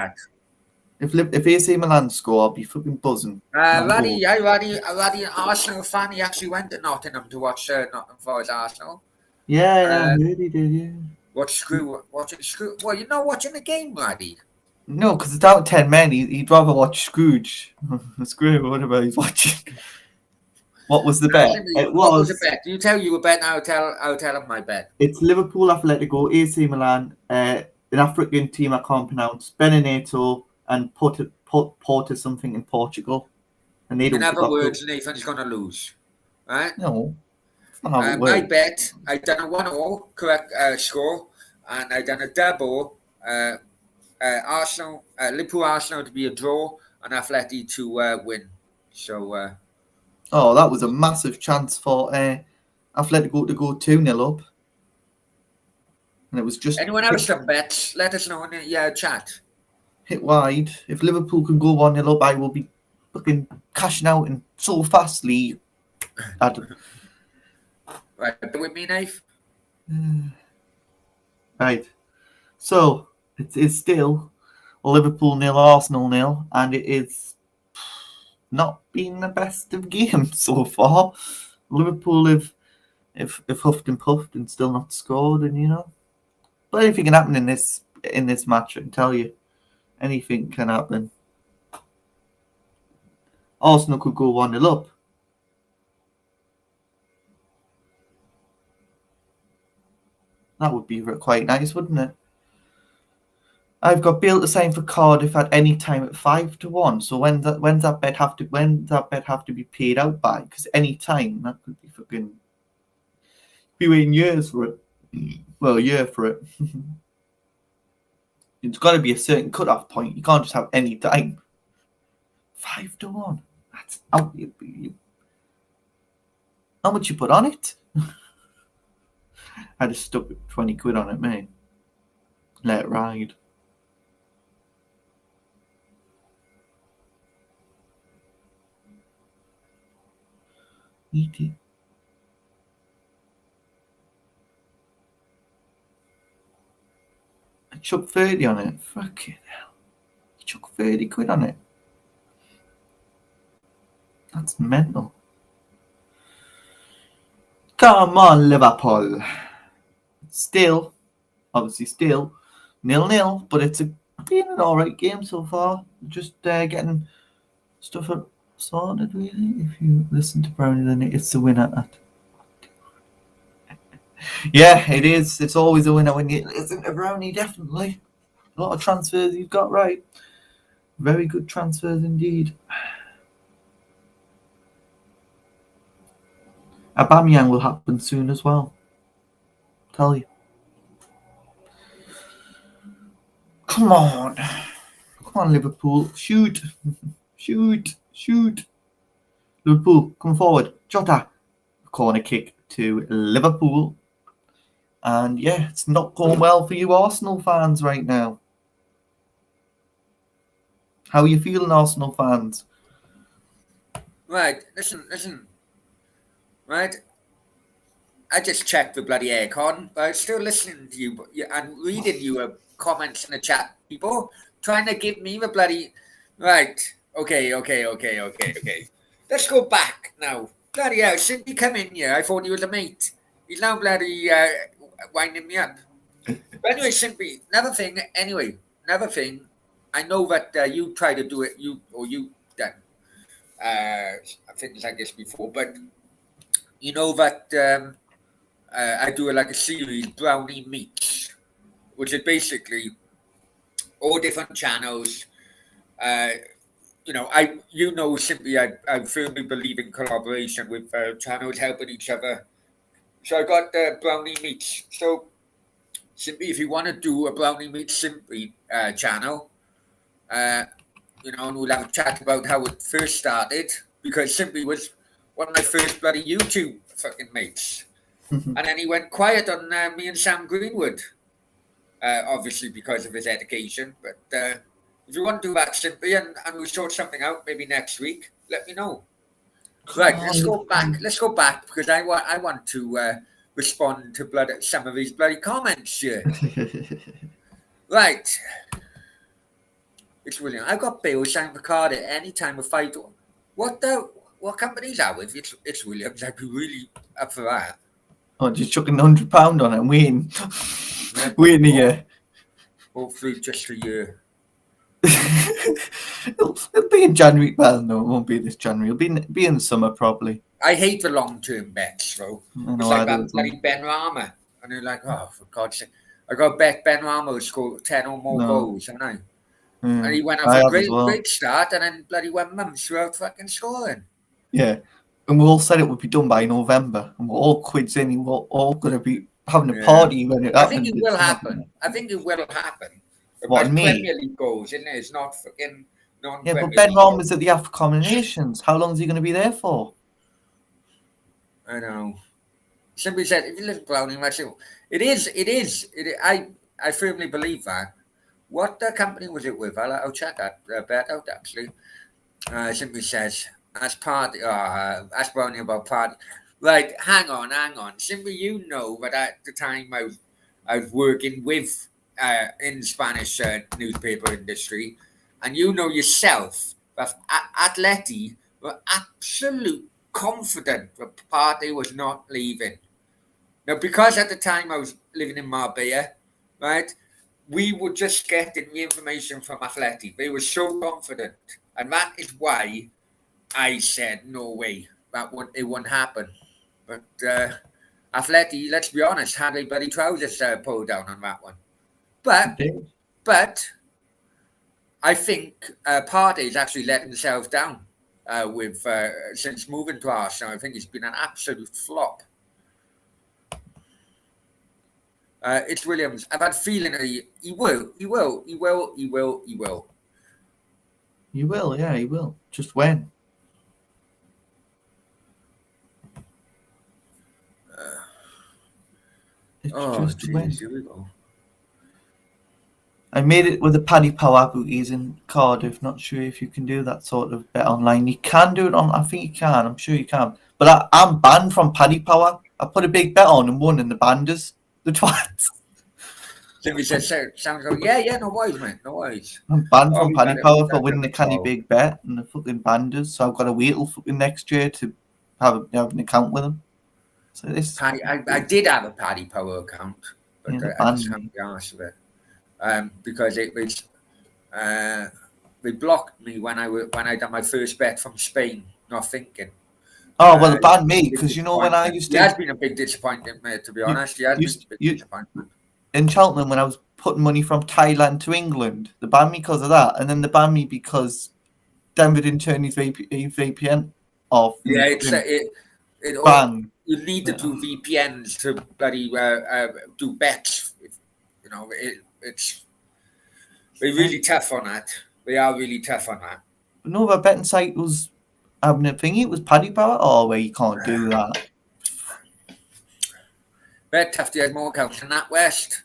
if AC Milan score, I'll be fucking buzzing. Laddie, an Arsenal fan. He actually went to Nottingham to watch Nottingham Forest Arsenal. Yeah, I heard he did. Yeah. Watching Screw. Well, you're not watching the game, Laddie. No, because it's out 10 men. He'd rather watch Scrooge. Screw, whatever he's watching. What was the bet? What was the bet? You tell you a bet, and I'll tell him my bet. It's Liverpool, Atletico, AC Milan, an African team I can't pronounce, Benedetto, and Porto something in Portugal. And they don't. In other words, Nathan's going to lose, right? No. My bet, I done a 1-0 correct score, and I done a double. Liverpool Arsenal to be a draw, and Atleti to win. So. Oh, that was a massive chance for Atletico to go 2-0 up. And it was just... Anyone else some bets? Let us know in the chat. Hit wide. If Liverpool can go 1-0 up, I will be fucking cashing out and so fastly. Right, with me, Nath? Right. So, it's still Liverpool 0, Arsenal 0, and it is not been the best of games so far. Liverpool have huffed and puffed and still not scored, and but anything can happen in this match. I can tell you, anything can happen. Arsenal could go 1-0 up. That would be quite nice, wouldn't it? I've got Bale to sign for Cardiff at any time at 5-1. So when's that bet have to be paid out by? Because any time that could be fucking be waiting years for it. Well, a year for it. It's got to be a certain cut-off point. You can't just have any time. 5-1. That's out. How much you put on it? I just stuck 20 quid on it, mate. Let it ride. Eat it. I chucked 30 on it. Fucking hell. You chucked 30 quid on it. That's mental. Come on, Liverpool. Obviously still 0-0, but it's been an alright game so far. Just getting stuff sorted, really. If you listen to Brownie, then it's the winner. Yeah, it is. It's always a winner when you listen to Brownie, definitely. A lot of transfers you've got right. Very good transfers indeed. Aubameyang will happen soon as well. Tell you. Come on, Liverpool. Shoot. Liverpool, come forward. Jota. Corner kick to Liverpool. And yeah, it's not going well for you Arsenal fans right now. How are you feeling, Arsenal fans? Right, listen. Right, I just checked the bloody aircon, but I'm still listening to you and reading your comments in the chat, people, trying to give me the bloody... Right, okay. Let's go back now. Bloody hell, since he come in here, I thought he was a mate. He's now bloody winding me up. But anyway, simply, another thing, I know that you try to do it, you've done things like this before, but you know that I do like a series, Brownie Meets, which is basically all different channels. Simply I firmly believe in collaboration with channels helping each other. So I got Brownie Meets. So simply, if you want to do a Brownie Meets Simply channel, and we'll have a chat about how it first started, because Simply was one of my first bloody YouTube fucking mates. And then he went quiet on me and Sam Greenwood, obviously because of his education. But if you want to do that Simply and we'll sort something out maybe next week, let me know. Right, let's go back because I want to respond to some of these bloody comments here. Right. It's William. I got Bale signed for Cardiff any time with 5 to... What company's that with? It's Williams. I'd be really up for that. Oh, just chucking £100 on it and waiting. Waiting a year. Hopefully just a year. It'll be in January. Well, no, it won't be this January. It'll be in the summer probably. I hate the long-term bets, though. It's like that bloody Ben Rama. And they're like, oh, for God's sake. I got to bet Ben Rama will score 10 or more goals, haven't I? And he went off a great start and then bloody went months without fucking scoring. Yeah. And we all said it would be done by November. And we're all quids in. We're all going to be having a party when it happens. I think it will happen. What, me? Premier League goals, isn't it? It's not fucking... Yeah, but Ben Rama's at the African Nations. How long is he going to be there for? I know. Somebody said, if you listen to Browning, it is. I firmly believe that. What company was it with? I'll check that bet out, actually. Simply says, ask Browning about party. Right, hang on. Simply, you know that at the time I was working with in the Spanish newspaper industry, and you know yourself that Atleti were absolute confident that Partey was not leaving. Now, because at the time I was living in Marbella, right, we were just getting the information from Atleti. They were so confident. And that is why I said, no way, it wouldn't happen. But Atleti, let's be honest, had a bloody trousers pulled down on that one. Indeed. But I think Partey's actually let himself down with since moving to Arsenal. I think he's been an absolute flop. It's Williams. I've had a feeling that he will. He will, yeah, he will. Just when? Geez, here we go. I made it with the Paddy Power bookies in Cardiff. Not sure if you can do that sort of bet online. You can do it on. I think you can. I'm sure you can. But I'm banned from Paddy Power. I put a big bet on and won in the banders. The twats. Somebody said, sounds like, yeah, no worries, mate, no worries. I'm banned from Paddy Power for winning the canny big bet and the fucking banders. So I've got to wait till fucking next year to have an account with them. So this. I did have a Paddy Power account, but I just can't be arsed with it. Because it was they blocked me when I done my first bet from Spain, not thinking. Oh well, they banned me because when I used to. It has been a big disappointment, mate. To be honest, it has been a big disappointment. In Cheltenham, when I was putting money from Thailand to England, they banned me because of that, and then they banned me because Denver didn't turn his VPN off. Yeah, it banned. You need to do VPNs to bloody do bets. They're really tough on that. They are really tough on that. No, the betting site was having a thingy. It was Paddy Power. Oh, where you can't do that. Bet Tufty has more accounts than that West.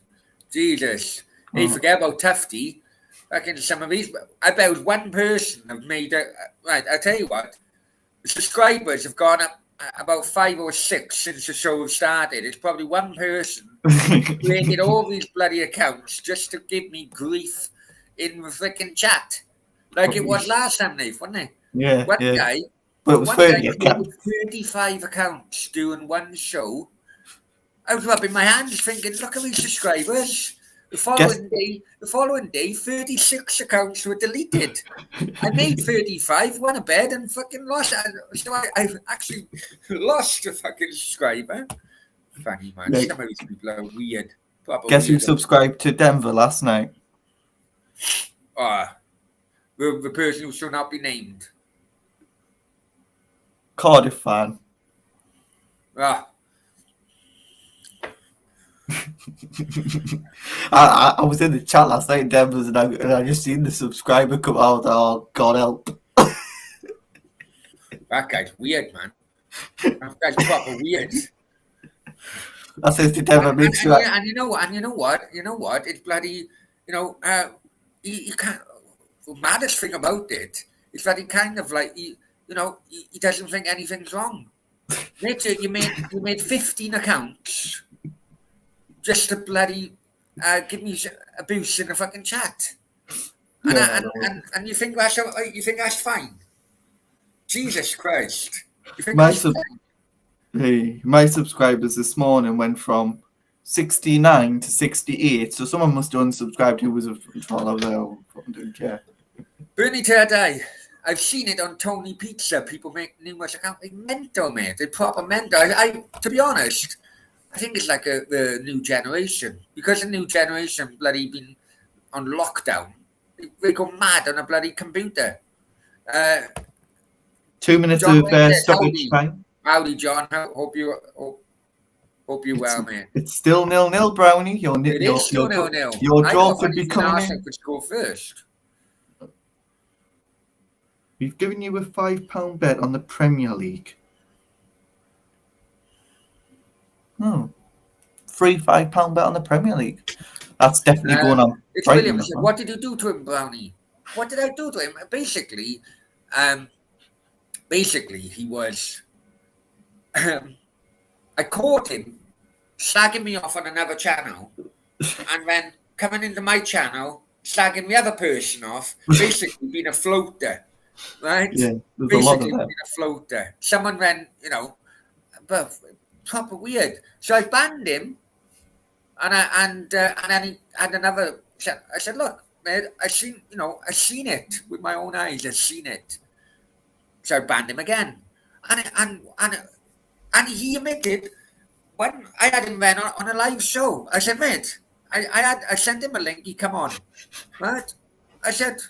Jesus. Hey, forget about Tufty. Back into some of these. I bet one person have made it. Right, I'll tell you what. The subscribers have gone up about 5 or 6 since the show started. It's probably one person created all these bloody accounts just to give me grief in the freaking chat. Like it was last time, Nate, wasn't it? Yeah. One guy. But it was 35 accounts doing one show. I was rubbing my hands thinking, look at these subscribers. The following day, 36 accounts were deleted. I made 35, won a bet, and fucking lost. So I actually lost a fucking subscriber. Funny, man. Mate. Some of these people are weird. Guess who subscribed to Denver last night? The person who shall not be named. Cardiff fan. I was in the chat last night in Denver's and I just seen the subscriber come out. Oh, God help. That guy's weird, man. That guy's proper weird. I says to Denver, make sure. And you know what? It's bloody, he can't. The maddest thing about it is that he kind of like, he doesn't think anything's wrong. You made 15 accounts. Just to bloody give me a boost in the fucking chat, and you think that's fine? Jesus Christ! You think my subscribers this morning went from 69 to 68, so someone must have unsubscribed who was a follower there. I don't care. Bernie Terdai. I've seen it on Tony Pizza. People make numerous accounts. It's mental, mate. It's proper mental. To be honest, I think it's like the new generation. Because the new generation bloody been on lockdown, they go mad on a bloody computer. 2 minutes John of stoppage time. Howdy, John. Hope you well, mate. It's still 0-0, Brownie. It is still 0-0. Your draw could be coming in. Could score first. We've given you a £5 bet on the Premier League. Free £5 bet on the Premier League. That's definitely going on. It's Williams. What did you do to him, Brownie? What did I do to him? Basically, he was. I caught him slagging me off on another channel, and then coming into my channel, slagging the other person off. Basically, being a floater, right? Yeah, there's basically a lot of that. Being a floater. Someone then, but proper weird. So I banned him, and then he had another. I said, look, man, I've seen it with my own eyes. I've seen it. So I banned him again, and he admitted when I had him then on a live show, I said, mate, I sent him a link. He come on, right? I said,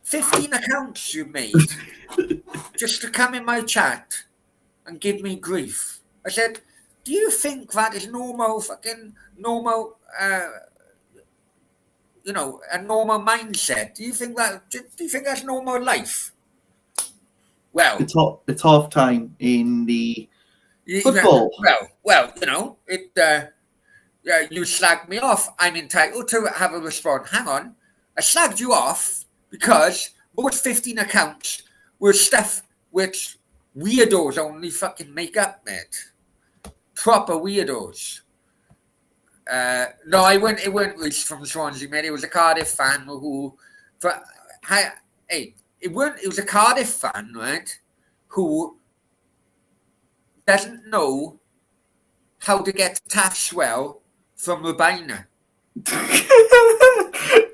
15 accounts you made just to come in my chat and give me grief. I said, do you think that is normal, a normal mindset? Do you think that's normal life? Well, It's half time in the football. You slagged me off. I'm entitled to have a response. Hang on. I slagged you off because most 15 accounts were stuff which weirdos only fucking make up, mate. Proper weirdos. No, it weren't Reece from Swansea, mate. It was a Cardiff fan who, it was a Cardiff fan, right, who doesn't know how to get Tafswell from Rabina.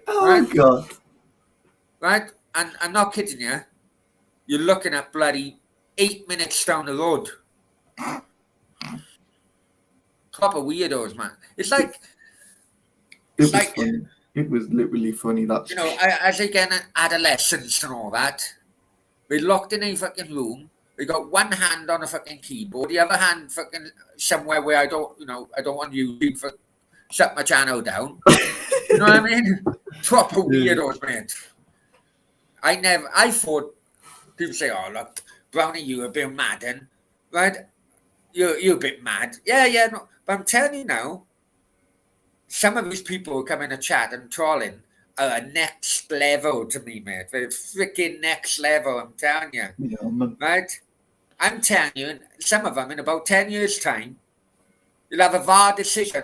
Oh, right? God. Right? And I'm not kidding you. You're looking at bloody 8 minutes down the road. Proper weirdos, man. It's like... It was funny. It was literally funny. That's as they get adolescence and all that, they're locked in a fucking room. They got one hand on a fucking keyboard, the other hand fucking somewhere where I don't want you to shut my channel down. You know what I mean? Proper weirdos, mate. I thought people say, oh look, Brownie, you're a bit mad, and right? You're a bit mad. Yeah, no. But I'm telling you now, some of these people who come in a chat and trolling are next level to me, mate. They're freaking next level, I'm telling you. Right? I'm telling you, some of them in about 10 years' time, you'll have a VAR decision.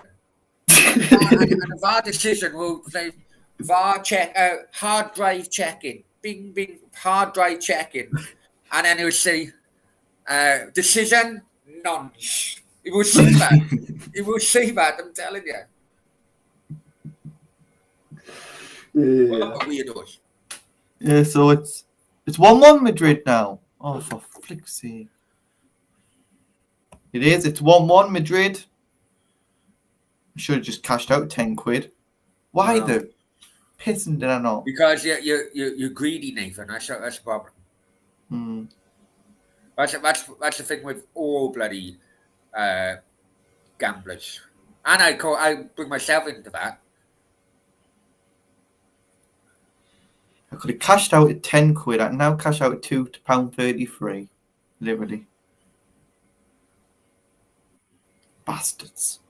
and a VAR decision will say VAR check, hard drive checking, bing, bing, hard drive checking. And then it will say, decision, nonce. It will say that. It will say that, I'm telling you. Weirdos. Yeah, so it's 1-1 Madrid now. Oh, for flick's sake. It is. It's 1-1 Madrid. I should have just cashed out 10 quid. Why the pissing did I not? Because you're greedy, Nathan. That's the problem. That's the thing with all bloody gamblers, and I bring myself into that. I could have cashed out at 10 quid. I can now cash out at £2.33. Literally. Bastards.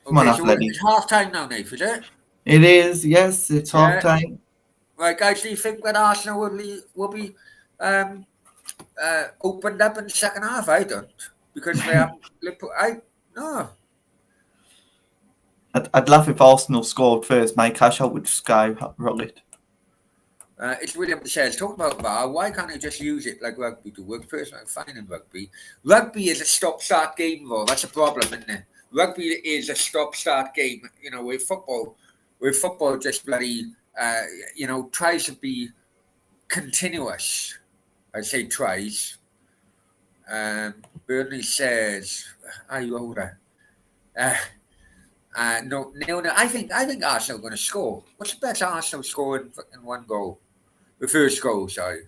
Come on, so Athletic. it's half time now, Nate, is it? It is, yes. It's half time. Right, guys, do you think that Arsenal will be opened up in the second half? I don't, because they have Liverpool. No. I'd laugh if Arsenal scored first. My cash out would skyrocket. It's William says, talk about VAR. Why can't I just use it like rugby to work? Personally, I'm fine in rugby. Rugby is a stop-start game, though. That's a problem, isn't it? Rugby is a stop-start game. With football just bloody, tries to be continuous. I say tries. Burnley says, "Are you older?" No. I think Arsenal are going to score. What's the best Arsenal score in one goal? The first goal, sorry.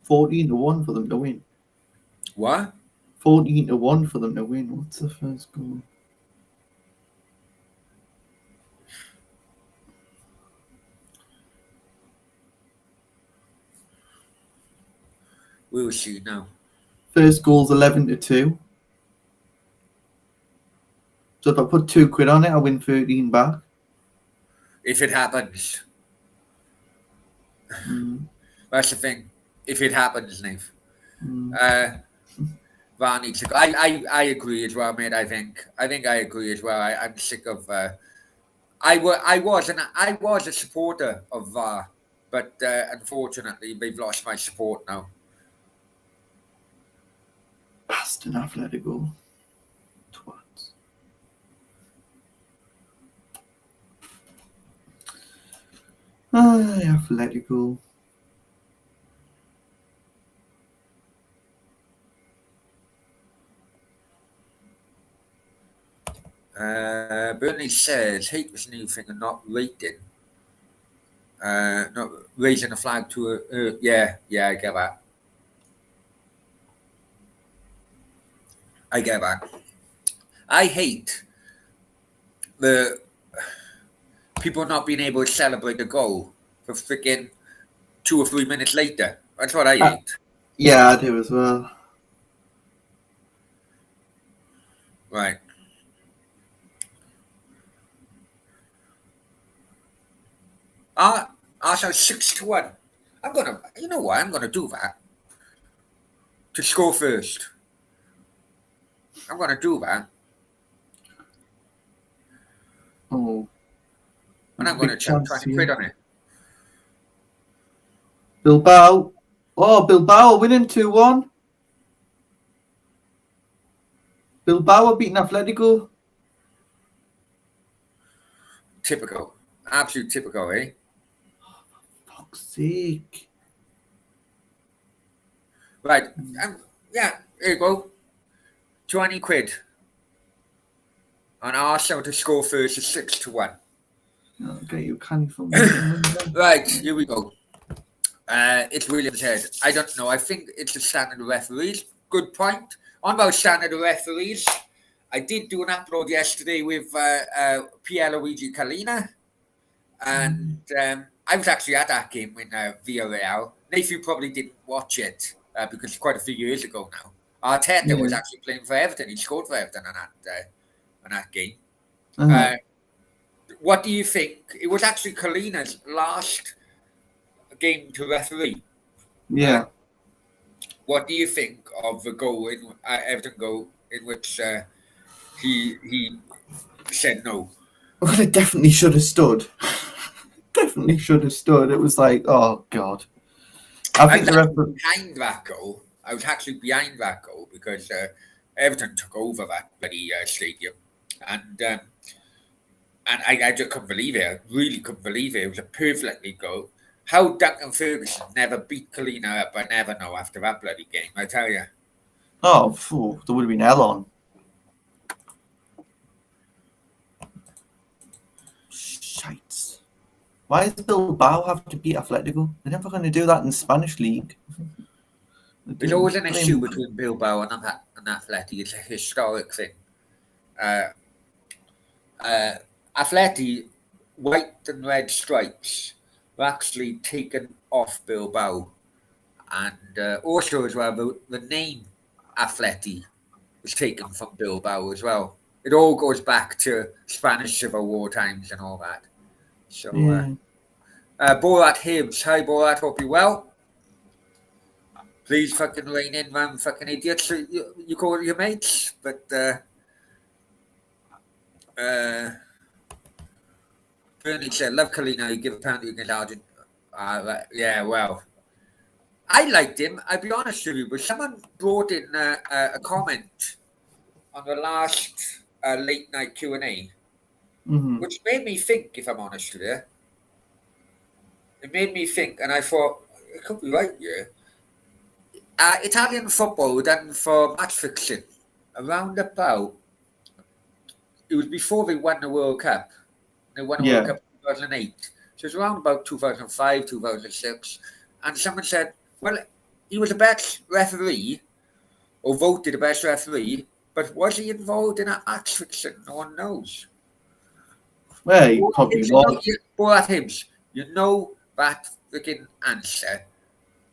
14-1 for them to win. What? 14-1 for them to win. What's the first goal? We'll see now. First goal's 11-2. So if I put 2 quid on it, I win 13 back. If it happens. That's the thing. If it happens, Nave. VAR needs to go. I agree as well, mate. I think I agree as well. I'm sick of. I was a supporter of VAR, but unfortunately, they've lost my support now. Bastard Atletico. Twats. Atletico. Burnley says hate this new thing and not rating. Not raising a flag to a. Yeah, I get that. I hate the people not being able to celebrate the goal for freaking 2 or 3 minutes later. That's what I hate. Yeah, I do as well. Right. Arsenal 6-1. You know what? I'm gonna do that to score first. I'm gonna do that, Oh, and I'm gonna chuck 20 quid on it. Bilbao. Oh, Bilbao winning 2-1. Bilbao beating Atletico. Typical, absolute typical, eh? Fuck's sake. Right. Yeah. There you go. 20 quid on Arsenal to score first is 6-1. Okay, you can't from me. Right, here we go. It's William's head. I don't know. I think it's the standard of referees. Good point. On about standard of referees, I did do an upload yesterday with Pierluigi Collina, and I was actually at that game in Villarreal. Nathan probably didn't watch it because it's quite a few years ago now. Arteta was actually playing for Everton. He scored for Everton on that game. What do you think? It was actually Collina's last game to referee. Yeah. What do you think of the goal in Everton goal in which he said no? Well, it definitely should have stood. Definitely should have stood. It was like, oh god. I think the referee behind that goal. I was actually behind that goal because Everton took over that bloody stadium, and I just couldn't believe it. I really couldn't believe it. It was a perfectly goal. How Duncan Ferguson never beat Collina up, I never know after that bloody game, I tell you. Oh, there would have been hell on. Shites. Why does Bilbao have to beat Atletico? They're never going to do that in the Spanish league. There's always an issue between Bilbao and Atleti. It's a historic thing. Atleti, white and red stripes were actually taken off Bilbao. And also as well, the name Atleti was taken from Bilbao as well. It all goes back to Spanish Civil War times and all that. So, Borat Hibbs. Hi, Borat. Hope you're well. Please fucking rein in, man. Fucking idiots. You call your mates, but Bernie said, love Collina. You give a penalty against Argentina. Yeah, well, I liked him. I'll be honest with you, but someone brought in a comment on the last late night Q&A, which made me think, if I'm honest with you. It made me think, and I thought, it could be right, yeah. Italian football done for match fixing around about, it was before they won the World Cup. They won the World Cup in 2008. So it's around about 2005, 2006. And someone said, well, he was the best referee, or voted the best referee, but was he involved in a match fixing? No one knows. Well, he probably was. Borat Hibbs, you know that freaking answer,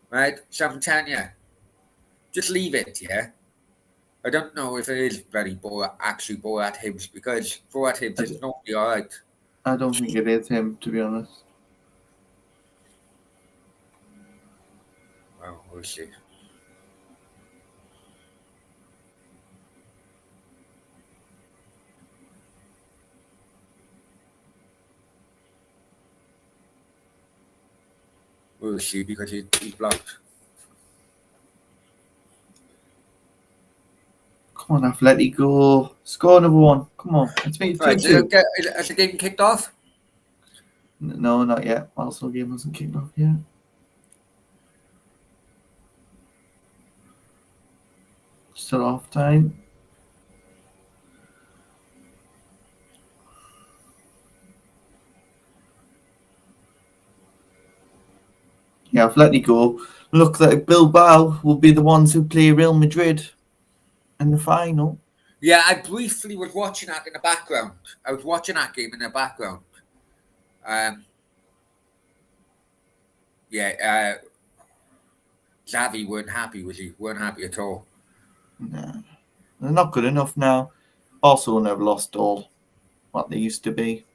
right? So I'm telling you, just leave it, yeah? I don't know if it is bloody Borat Hibbs, because Borat Hibbs is normally all right. I don't think it is him, to be honest. Well, we'll see. We'll see, because he's blocked. Come on, Atletico. Score another one. Come on. Let's make it 2-2. Has the game kicked off? No, not yet. Arsenal game hasn't kicked off yet. Still off time. Yeah, I've let you go. Look, that Bilbao will be the ones who play Real Madrid in the final. Yeah, I briefly was watching that in the background. I was watching that game in the background. Yeah, Xavi weren't happy, was he? Weren't happy at all. No, they're not good enough now. Barcelona have lost all what they used to be.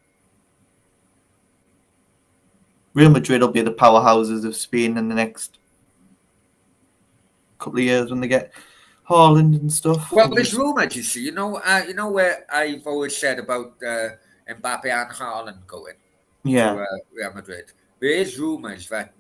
Real Madrid will be the powerhouses of Spain in the next couple of years when they get Haaland and stuff. Well, there's rumours, you see. You know where I've always said about Mbappe and Haaland going to Real Madrid. There is rumours that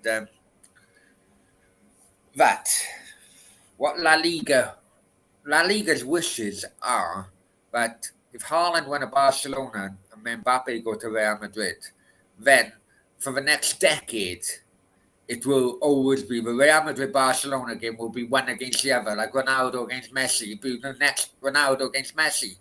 what La Liga's wishes are that if Haaland went to Barcelona and Mbappe go to Real Madrid, then for the next decade, it will always be the Real Madrid-Barcelona game will be one against the other, like Ronaldo against Messi. It'll be the next Ronaldo against Messi.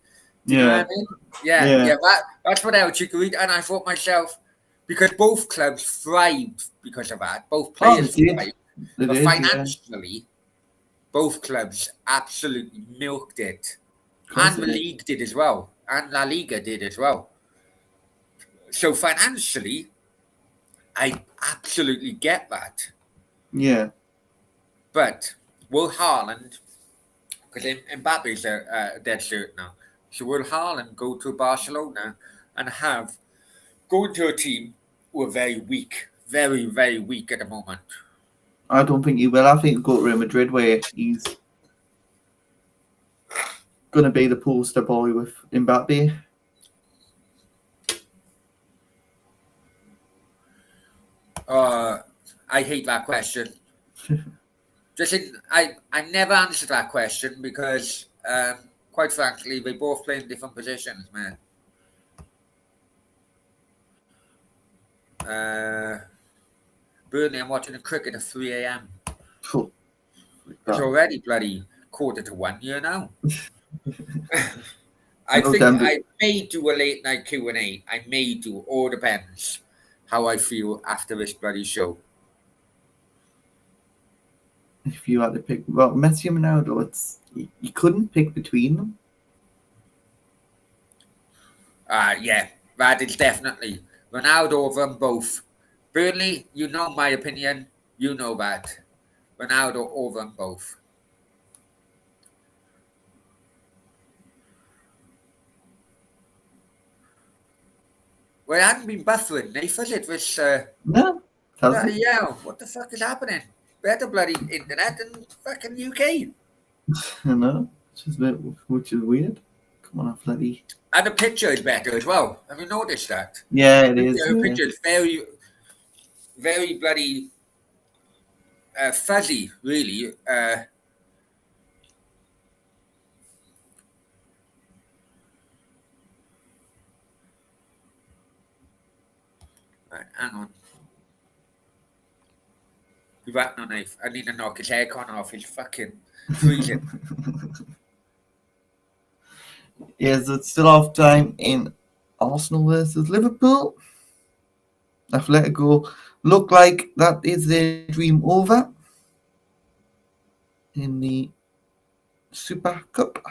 Do you know what I mean? Yeah. That's what I would agree. And I thought myself, because both clubs thrived because of that, both players thrived, but financially, both clubs absolutely milked it. And the league did as well. And La Liga did as well. So financially, I absolutely get that. Yeah. But will Haaland, because Mbappe's dead cert now, so will Haaland go to Barcelona and go into a team who are very weak, very, very weak at the moment? I don't think he will. I think he'll go to Real Madrid where he's going to be the poster boy with Mbappe. I hate that question. I never answered that question because, quite frankly, they both play in different positions, man. Burnley, I'm watching the cricket at 3 a.m. It's already bloody 1:45 here now. I think I may do a late night Q&A. I may do. All depends how I feel after this bloody show. If you had to pick, well, Messi and Ronaldo, you couldn't pick between them. Yeah, that is definitely Ronaldo over them both. Burnley, you know my opinion. You know that. Ronaldo over them both. Well, I hadn't been buffering, Nathan. It was... No. Yeah, what the fuck is happening? Better bloody internet in fucking UK. I know, which is weird. Come on, bloody. And the picture is better as well. Have you noticed that? Yeah, it is. The picture is very, very bloody fuzzy, really. Right, hang on. Be back no knife. I need to knock his aircon off. He's fucking freezing. Yes, it's still half time in Arsenal versus Liverpool. Atletico look like that is their dream over in the Super Cup.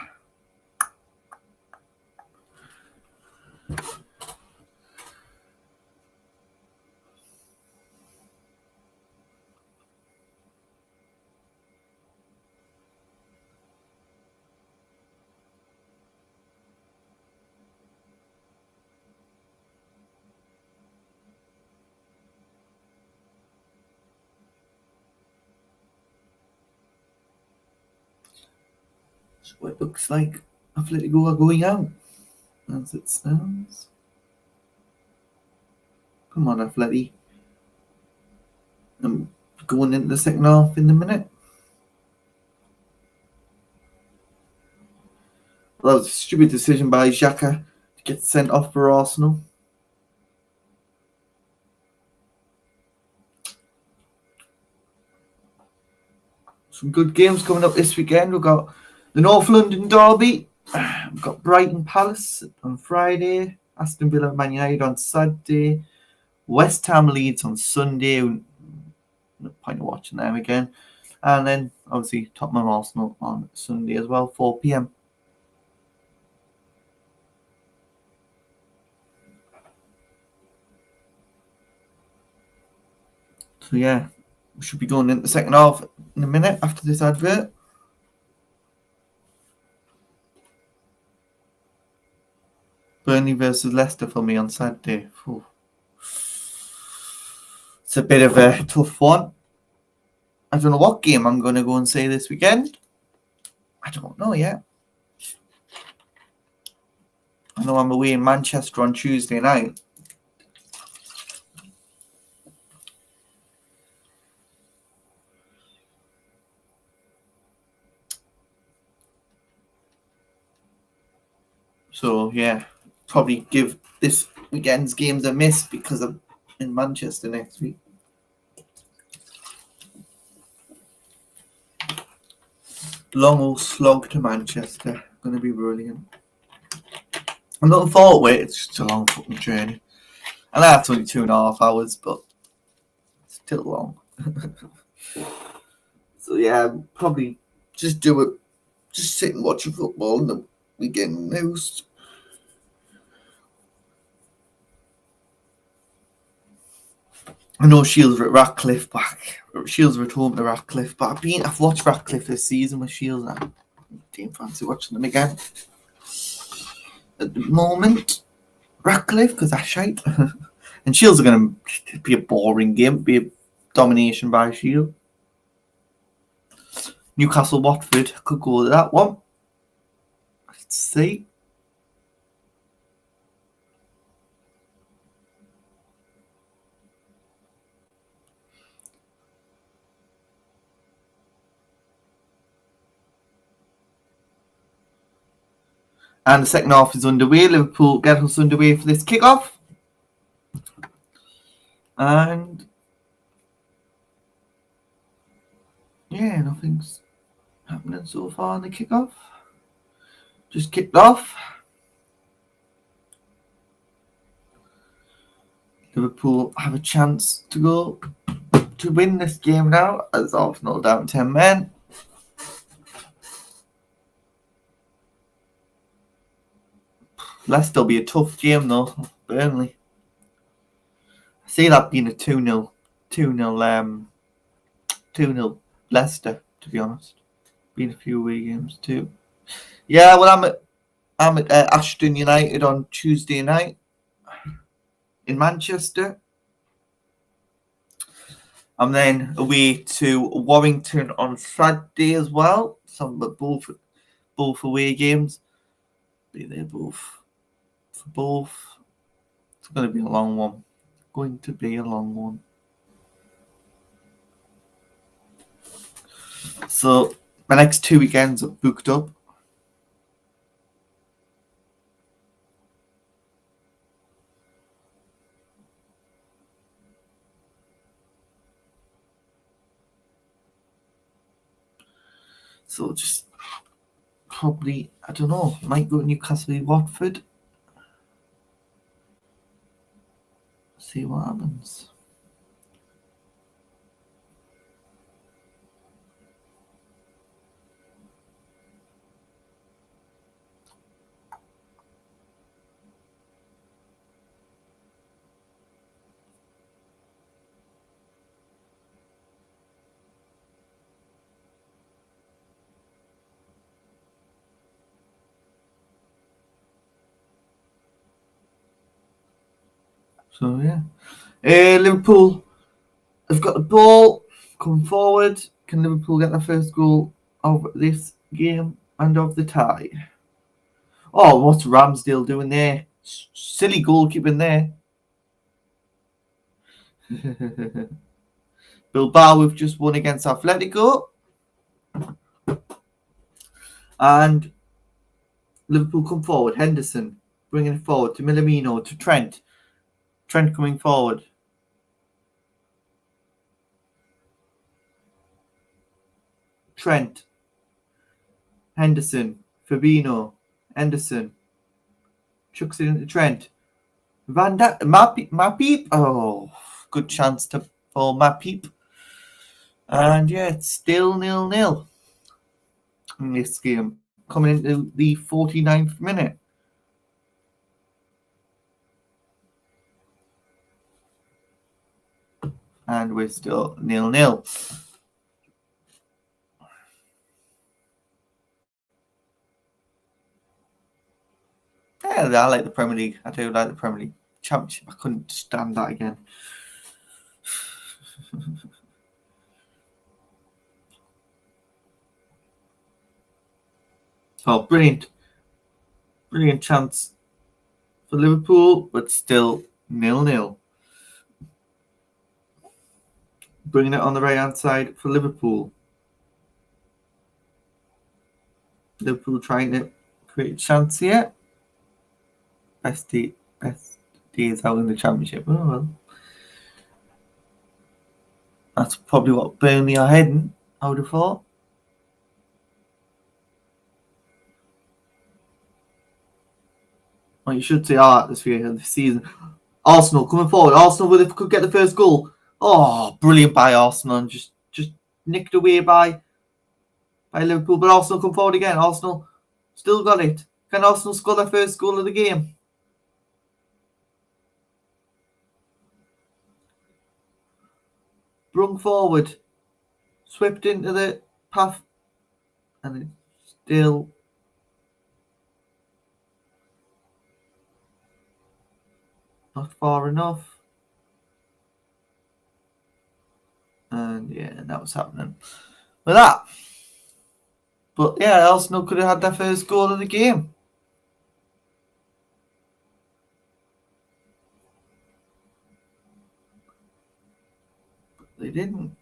So it looks like Atletico are going out as it stands. Come on, Atleti. I'm going into the second half in a minute. Well, that was a stupid decision by Xhaka to get sent off for Arsenal. Some good games coming up this weekend. We've got the North London Derby. We've got Brighton Palace on Friday. Aston Villa Man United on Saturday. West Ham Leeds on Sunday. No point of watching them again. And then obviously Tottenham Arsenal on Sunday as well, 4 p.m. So yeah, we should be going into the second half in a minute after this advert. Burnley versus Leicester for me on Saturday. Ooh. It's a bit of a tough one. I don't know what game I'm going to go and see this weekend. I don't know yet. I know I'm away in Manchester on Tuesday night. So yeah, probably give this weekend's games a miss because I'm in Manchester next week. Long old slog to Manchester. Going to be brilliant. I'm looking forward to it. It's just a long fucking journey. And that's only 2.5 hours, but it's still long. So yeah, probably just do it. Just sit and watch football in the weekend news. I know Shields are at Ratcliffe back. Shields are at home to Ratcliffe, but I've watched Ratcliffe this season with Shields and I don't fancy watching them again. At the moment, Ratcliffe, because that's shite. And Shields are going to be a boring game, be a domination by Shield. Newcastle Watford could go to that one. Let's see. And the second half is underway. Liverpool get us underway for this kickoff. And yeah, nothing's happening so far in the kickoff. Just kicked off. Liverpool have a chance to go to win this game now, as Arsenal down 10 men. Leicester will be a tough game though. Burnley. I see that being a 2-0 Leicester, to be honest. Been a few away games too. Yeah, well, I'm at Ashton United on Tuesday night in Manchester. I'm then away to Warrington on Saturday as well. Some but both away games. Be there both for both. It's going to be a long one. Going to be a long one. So my next 2 weekends are booked up. So just probably, I don't know, might go to Newcastle Watford. See what happens. So yeah, Liverpool have got the ball. Come forward. Can Liverpool get their first goal of this game and of the tie? Oh, what's Ramsdale doing there? Silly goalkeeping there. Bilbao have just won against Atletico. And Liverpool come forward. Henderson bringing it forward to Minamino, to Trent. Trent coming forward. Trent. Henderson. Fabinho. Henderson. Chucks it into Trent. Van Dijk. Mapip. Oh, good chance for Mapip. And yeah, it's still 0-0 in this game, coming into the 49th minute. And we're still 0-0. Yeah, I like the Premier League. I do like the Premier League Championship. I couldn't stand that again. Oh, brilliant chance for Liverpool, but still 0-0. Bringing it on the right-hand side for Liverpool. Liverpool trying to create a chance here. Best days out in the Championship. Oh, well. That's probably what Burnley are heading, I would have thought. Well, you should say our atmosphere of the season. Arsenal coming forward. Arsenal could get the first goal. Oh, brilliant by Arsenal. And just nicked away by Liverpool. But Arsenal come forward again. Arsenal still got it. Can Arsenal score their first goal of the game? Brung forward. Swept into the path. And it's still not far enough. And yeah, that was happening with that. But yeah, Arsenal could have had their first goal of the game. But they didn't.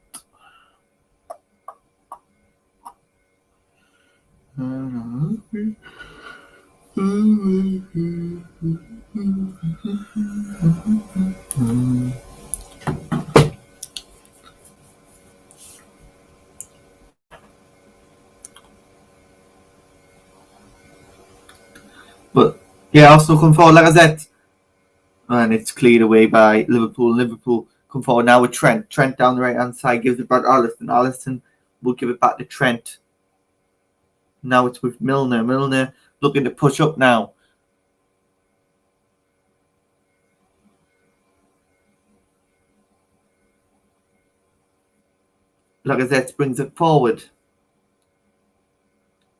But yeah, Arsenal come forward, like I said. And it's cleared away by Liverpool. Liverpool come forward now with Trent. Trent down the right-hand side gives it back to Alisson. Alisson will give it back to Trent. Now it's with Milner. Milner looking to push up now. Lacazette brings it forward.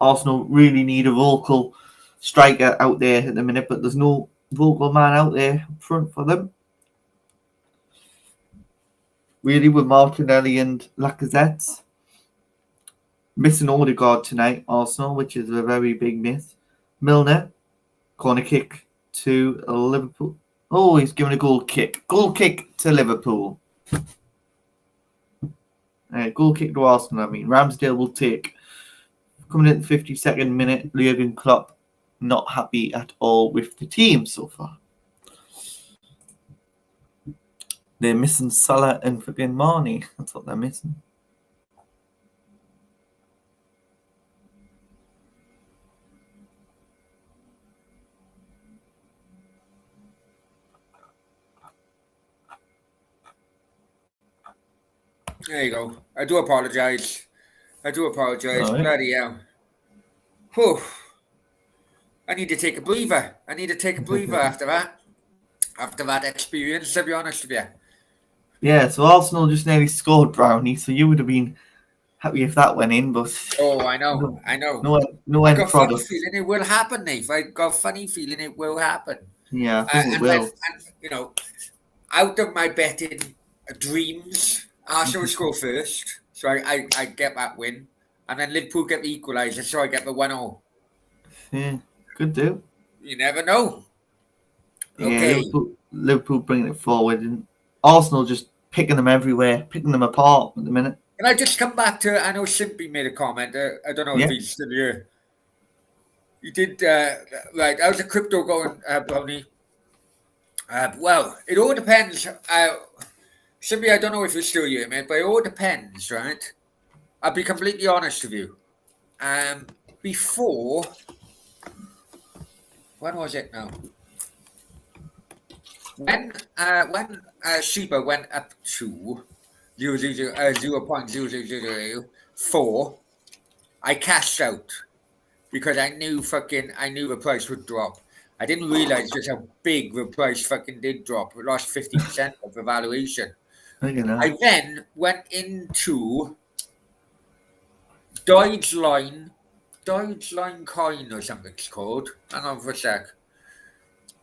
Arsenal really need a vocal striker out there at the minute, but there's no vocal man out there up front for them. Really, with Martinelli and Lacazette. Missing Odegaard tonight, Arsenal, which is a very big miss. Milner, corner kick to Liverpool. Oh, he's given a goal kick. Goal kick to Liverpool. Goal kick to Arsenal, I mean. Ramsdale will take. Coming in the 52nd minute, Jurgen Klopp not happy at all with the team so far. They're missing Salah and freaking Marnie. That's what they're missing. There you go. I do apologise. Right. Bloody hell. Whew. I need to take a breather. After that. After that experience, to be honest with you. Yeah, so Arsenal just nearly scored, Brownie, so you would have been happy if that went in, but... Oh, I know. No I end got a product. funny feeling it will happen, Nate. I got a funny feeling it will happen. Yeah, I think it will. Out of my betting dreams, Arsenal score first, so I get that win. And then Liverpool get the equaliser, so I get the 1-0. Yeah, good do. You never know. Okay. Yeah, Liverpool bringing it forward, and Arsenal just picking them everywhere, picking them apart at the minute. Can I just come back to, I know Simpy made a comment, I don't know if he's still here. You did, right, how's the crypto going, Brownie? Well, it all depends. Simply, I don't know if you're still here, mate, but it all depends, right? I'll be completely honest with you. Before, when was it now? When Sheba went up to 0.0004, I cashed out because I knew the price would drop. I didn't realize just how big the price fucking did drop. It lost 50% of the valuation. Look at that. I then went into Deutsche Line coin or something it's called. Hang on for a sec.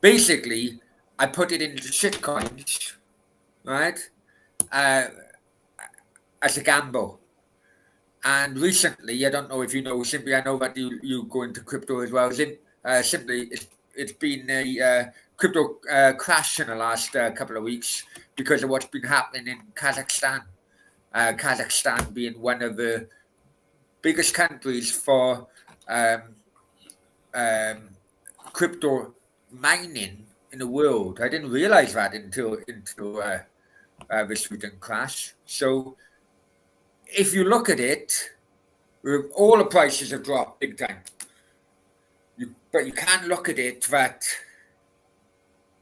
Basically, I put it into shit coins, right? Uh, as a gamble. And recently, I don't know if you know, simply I know that you go into crypto as well. Simply, it's been a crypto crash in the last couple of weeks because of what's been happening in Kazakhstan. Kazakhstan being one of the biggest countries for um, crypto mining in the world. I didn't realize that until this recent crash. So if you look at it, all the prices have dropped big time. But you can look at it that,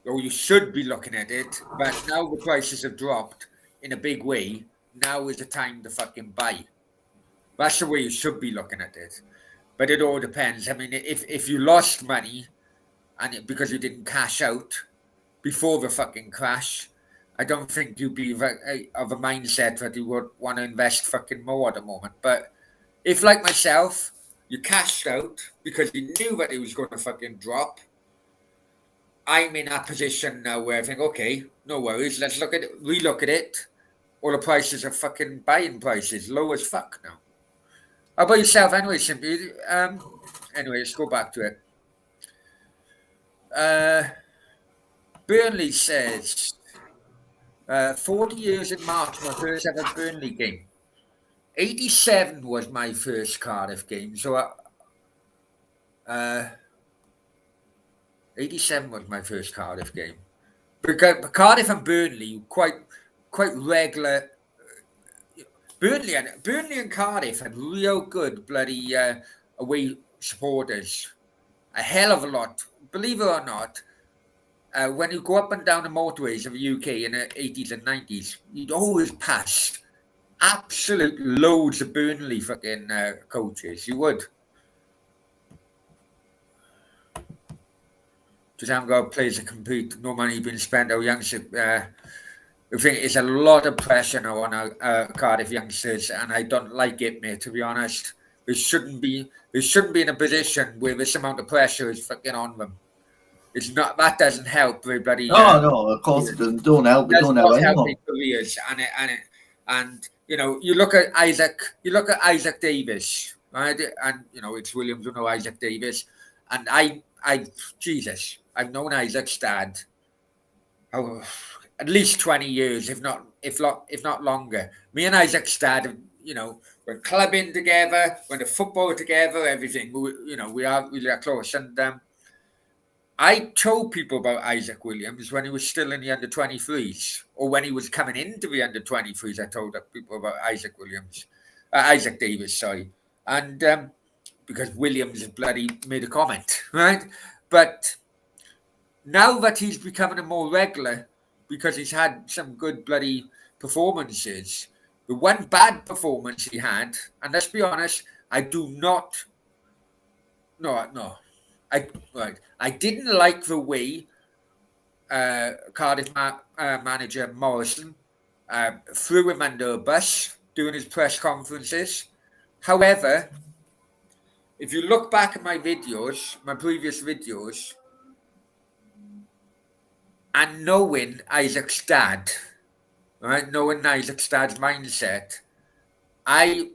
or you should be looking at it, that now the prices have dropped in a big way. Now is the time to fucking buy. That's the way you should be looking at it. But it all depends. I mean, if you lost money because you didn't cash out before the fucking crash, I don't think you'd be of a mindset that you would want to invest fucking more at the moment. But if, like myself, you cashed out because you knew that it was going to fucking drop, I'm in that position now where I think, okay, no worries, let's relook at it. All the prices are fucking buying prices, low as fuck now. How about yourself anyway, Simply? Anyway, let's go back to it. Burnley says, 40 years in March, my first ever Burnley game. 87 was my first Cardiff game. So 87 was my first Cardiff game. Because Cardiff and Burnley quite regular. Burnley and Cardiff had real good bloody away supporters. A hell of a lot. Believe it or not, when you go up and down the motorways of the UK in the 80s and 90s, you'd always pass absolute loads of Burnley fucking coaches. You would. Just haven't got players to compete. No money being spent. Our youngsters. I think it's a lot of pressure now on our Cardiff youngsters, and I don't like it, mate. To be honest, they shouldn't be in a position where this amount of pressure is fucking on them. It's not. That doesn't help everybody. Oh no, of course it doesn't. Don't help. It don't help anyone. Careers, and you know, you look at Isaac Davis, right? And you know, it's Williams who know Isaac Davis, and Jesus, I've known Isaac's dad. At least 20 years, if not longer. Me and Isaac's dad, you know, we're clubbing together, we're in the football together, everything. We are really close. And I told people about Isaac Williams when he was still in the under 23s, or when he was coming into the under 23s. I told people about Isaac Davis, sorry, and because Williams bloody made a comment, right? But now that he's becoming a more regular, because he's had some good bloody performances. The one bad performance he had, and let's be honest, I do not. No. I didn't like the way Cardiff manager Morrison threw him under a bus during his press conferences. However, if you look back at my previous videos, and knowing Isaac's dad, right, knowing Isaac's dad's mindset, I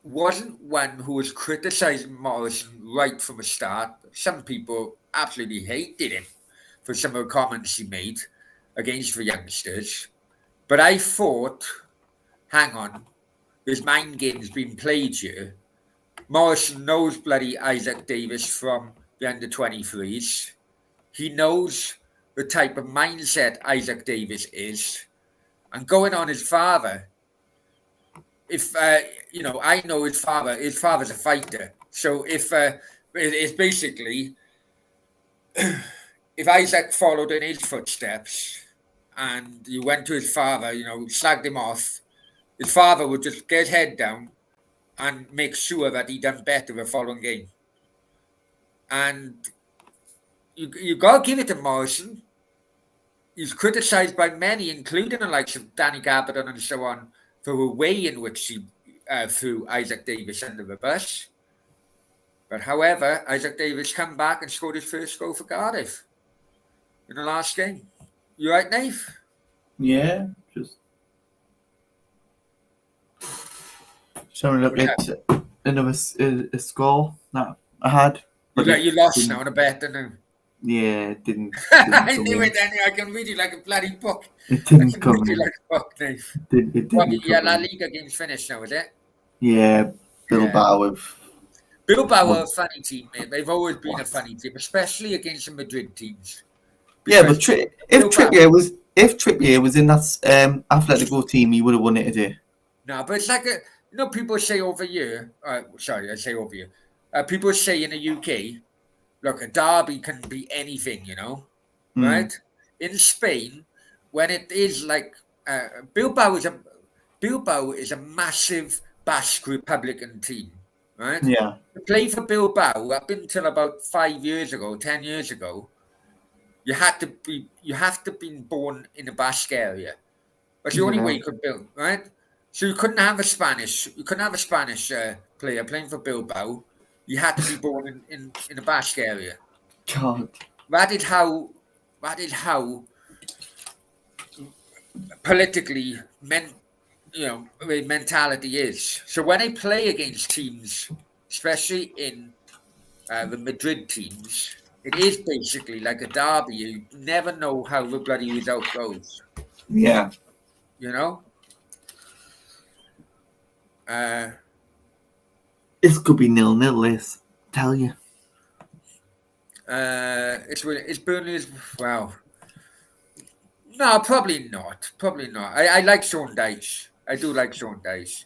wasn't one who was criticizing Morrison right from the start. Some people absolutely hated him for some of the comments he made against the youngsters. But I thought, hang on, there's mind games being played here. Morrison knows bloody Isaac Davis from the under 23s. He knows the type of mindset Isaac Davis is, and going on his father. If I know his father's a fighter. So if it's basically if Isaac followed in his footsteps and you went to his father, slagged him off, his father would just get his head down and make sure that he done better the following game. And you got to give it to Morrison. He's criticised by many, including the likes of Danny Gabardon and so on, for the way in which he threw Isaac Davis under the bus. But however, Isaac Davis come back and scored his first goal for Cardiff in the last game. You right, Nave? Yeah, just having a look at another score that I had. You lost now on a bet, didn't you? Yeah, it didn't I knew it, Daniel. I can read you like a bloody book. It didn't I can come read you in. like a book, Nave. It didn't Well, La come in. Liga game's finished now, is it? Yeah, Bilbao with Bilbao are a funny team, mate. They've always been a funny team, especially against the Madrid teams. Yeah, but if Trippier was in that Atletico team, he would have won it today. No, but it's like people say over here. Sorry, I say over here. People say in the UK, look, a derby can be anything, right? In Spain, when it is like Bilbao is a massive Basque Republican team, right? Yeah. To play for Bilbao up until about 10 years ago, you have to be born in a Basque area. That's the only way you could build, right? So you couldn't have a Spanish player playing for Bilbao. You had to be born in a Basque area. God. That is how politically the mentality is. So when they play against teams, especially in the Madrid teams, it is basically like a derby. You never know how the bloody result goes. Yeah. This could be 0-0, Liz. Tell you. It's Burnley. Wow. No, probably not. I like Sean Dyche. I do like Sean Dyche.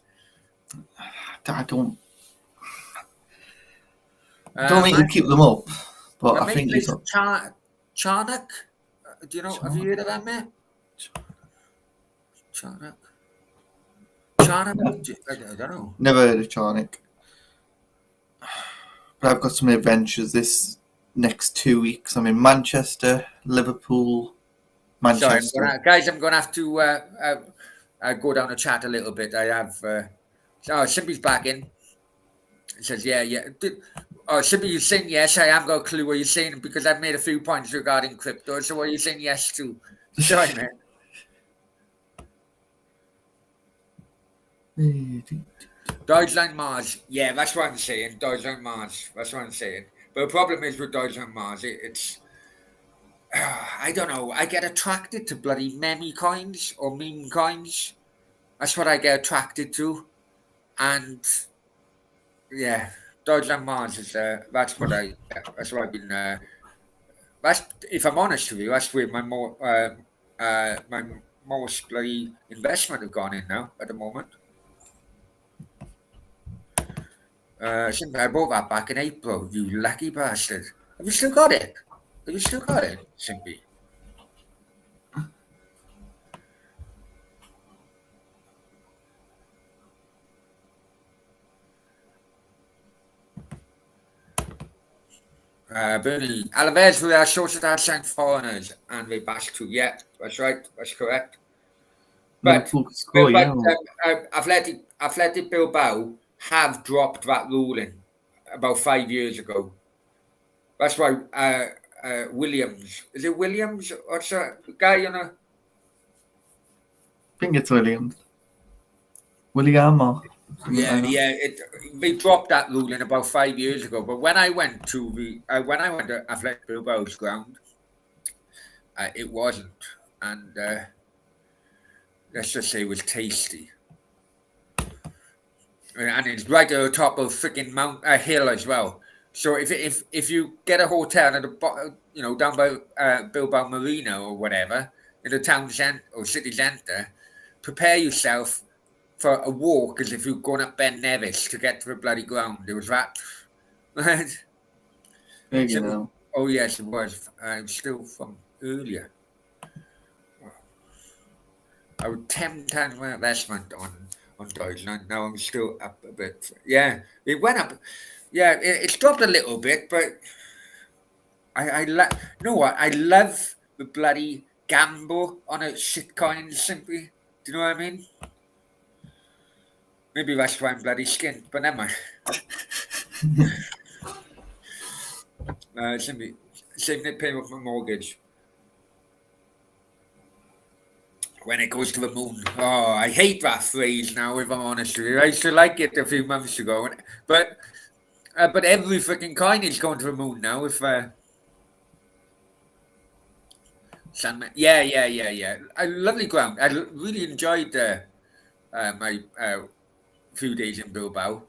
I don't think you keep them up, but I think he's up. Charnock. Do you know? Have you heard of that, man? Charnock. I don't know. Never heard of Charnock. But I've got some adventures this next 2 weeks. I'm in Manchester, Liverpool, Manchester. Sorry, guys, I'm going to have to go down the chat a little bit. I have... Simbi's back in. He says, yeah. Simbi, you're saying yes. I haven't got a clue what you're saying because I've made a few points regarding crypto. So what are you saying yes to? Sorry, man. Deutschland Mars. Yeah, that's what I'm saying. Deutschland Mars. That's what I'm saying. But the problem is with Deutschland Mars, it's... I don't know. I get attracted to bloody meme coins or meme coins. That's what I get attracted to. And... yeah, Deutschland Mars is... that's what I've been... that's, if I'm honest with you, that's where my most bloody investment have gone in now at the moment. I bought that back in April, you lucky bastard. Have you still got it? Simpy? Burnley. Alaves with our Sociedad signed foreigners and they bashed too. Yeah, that's right. That's correct. But Athletic Bilbao have dropped that ruling about 5 years ago. That's why Williams. Is it Williams? What's that guy on a... I think it's Williams. William or... Yeah. They dropped that ruling about 5 years ago. But when I went to Athletic Bilbao's ground, it wasn't, and let's just say it was tasty. And it's right at the top of freaking hill as well. So if you get a hotel at the down by Bilbao Marina or whatever in the town centre or city centre, prepare yourself for a walk as if you're going up Ben Nevis to get to the bloody ground. It was that. Oh yes, it was. Still from earlier. I would 10 times my investment on Deutschland. Now I'm still up a bit. Yeah, it went up. Yeah, it's dropped a little bit, but I you know what? I love the bloody gamble on a shitcoin simply. Do you know what I mean? Maybe that's why I'm bloody skint, but never mind. Simply saving it, paying off my mortgage. When it goes to the moon. Oh, I hate that phrase now, if I'm honest with you. I used to like it a few months ago, but every freaking coin is going to the moon now. If yeah. Lovely ground. I really enjoyed my few days in Bilbao.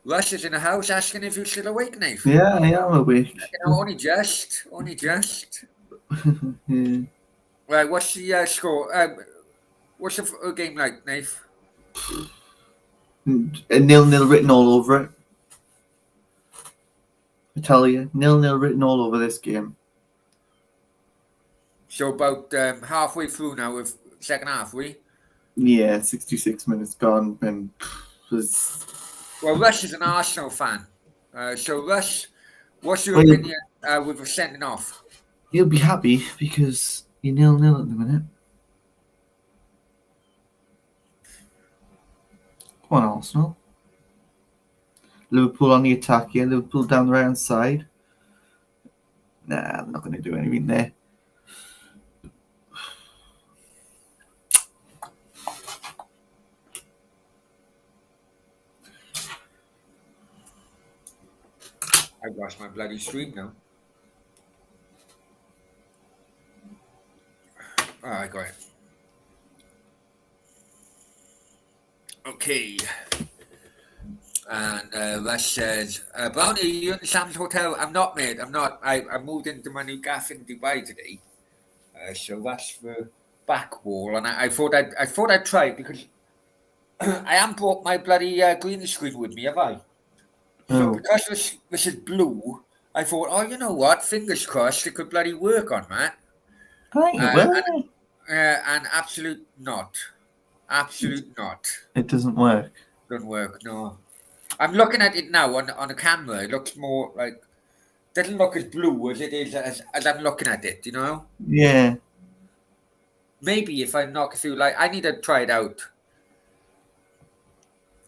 Russ is in the house asking if you're still awake, Nate. Yeah, I am awake. Only just. Yeah. Right, what's the score? What's the game like, Nate? A 0-0 written all over it. I tell you, 0-0 written all over this game. So about halfway through now with second half, we? Yeah, 66 minutes gone, and Well, Russ is an Arsenal fan. So Russ, what's your opinion with the sending off? You'll be happy because you're 0-0 at the minute. Come on, Arsenal. Liverpool on the attack here. Liverpool down the right hand side. Nah, I'm not going to do anything there. I've lost my bloody stream now. Oh, I got it. Okay. And Russ says, Brownie, are you in Sam's hotel? I'm not, mate. I'm not. I moved into my new gaff in Dubai today. So that's the back wall. And I thought I'd try it because I haven't brought my bloody green screen with me, have I? So because this is blue, I thought, oh, you know what? Fingers crossed it could bloody work on that. And absolute not. Absolute not. It doesn't work. Doesn't work, no. I'm looking at it now on the camera. It looks more like, doesn't look as blue as it is as I'm looking at it, you know? Yeah. Maybe if I knock through, like, I need to try it out.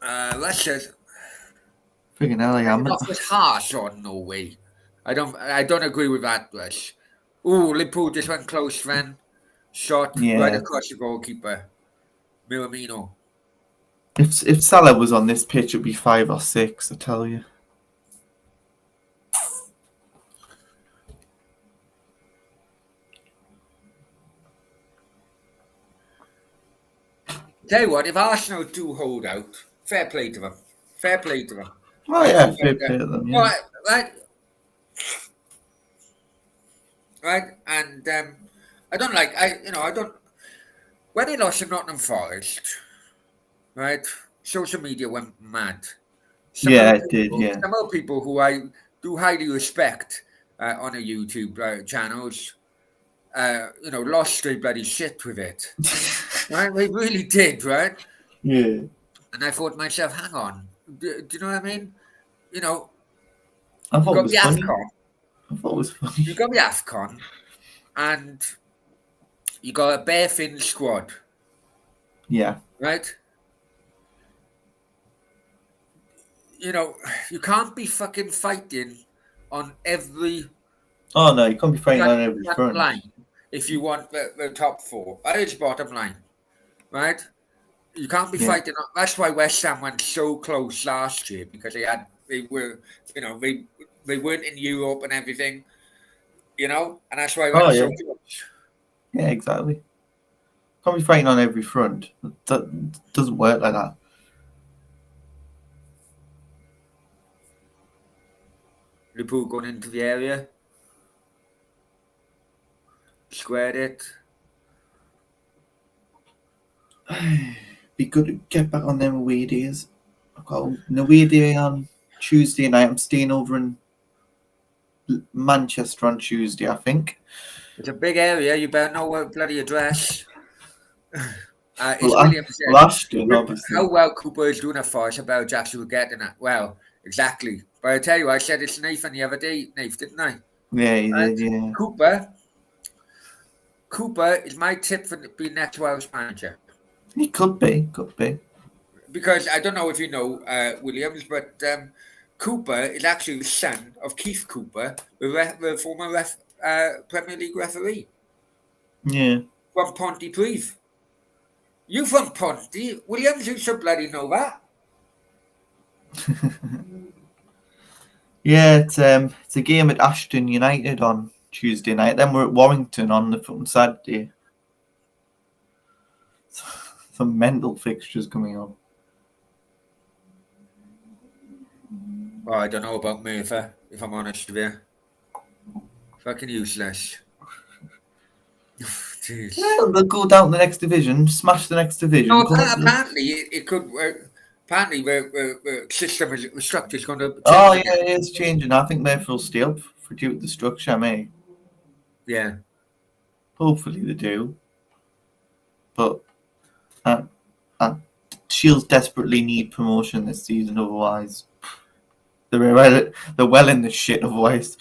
Russia's Friggin' hell, I am. not as harsh on Norway. I don't agree with that, Rush. Ooh, Liverpool just went close then. Shot right across the goalkeeper. Miramino. If Salah was on this pitch, it'd be 5 or 6, I tell you. Tell you what, if Arsenal do hold out, fair play to them. Fair play to them. Oh yeah, fair play to them. Yeah. Right, and I don't. When they lost to Nottingham Forest, right? Social media went mad. It did. Yeah. Some other people who I do highly respect on the YouTube channels, lost their bloody shit with it. Right? They really did, right? Yeah. And I thought to myself, hang on, do you know what I mean? You know, I thought it was funny. You got the AFCON, and you got a bare-fin squad. Yeah. Right? You know, you can't be fucking fighting on every... Oh, no, you can't be fighting on every front. Line if you want the top 4. That is bottom line. Right? You can't be fighting on... That's why West Ham went so close last year, because they weren't in Europe and everything, you know? And that's why they went so close. Yeah, exactly. Can't be fighting on every front. That doesn't work like that. Liverpool going into the area. Squared it. Be good to get back on them away days. I've got an away day on Tuesday night. I'm staying over in Manchester on Tuesday, I think. It's a big area. You better know what bloody address. It's Williams said, well, Ashton, obviously. how well Cooper is doing it for us about actually getting it. Well, exactly. But I tell you, I said it's Nathan the other day, Nath, didn't I? Yeah, he And did, yeah. Cooper is my tip for being next Welsh manager. He could be. Because I don't know if you know Williams, but Cooper is actually the son of Keith Cooper, the former Premier League referee Yeah. from Pontypridd. You from Ponty? Williams, you should bloody know that. Yeah, it's a game at Ashton United on Tuesday night. Then we're at Warrington on the fucking Saturday. Some mental fixtures coming up. Oh, I don't know about Merthyr, if I'm honest with you. Fucking useless. Jeez. Yeah, they'll go down to the next division, smash the next division. No, come up apparently it could. Apparently, the system, the structure is going to change. Oh, yeah, again. it is changing. I think Merthyr will stay up for due to the structure, mate. Yeah. Hopefully they do. But Shields desperately need promotion this season, otherwise they're well in the shit otherwise.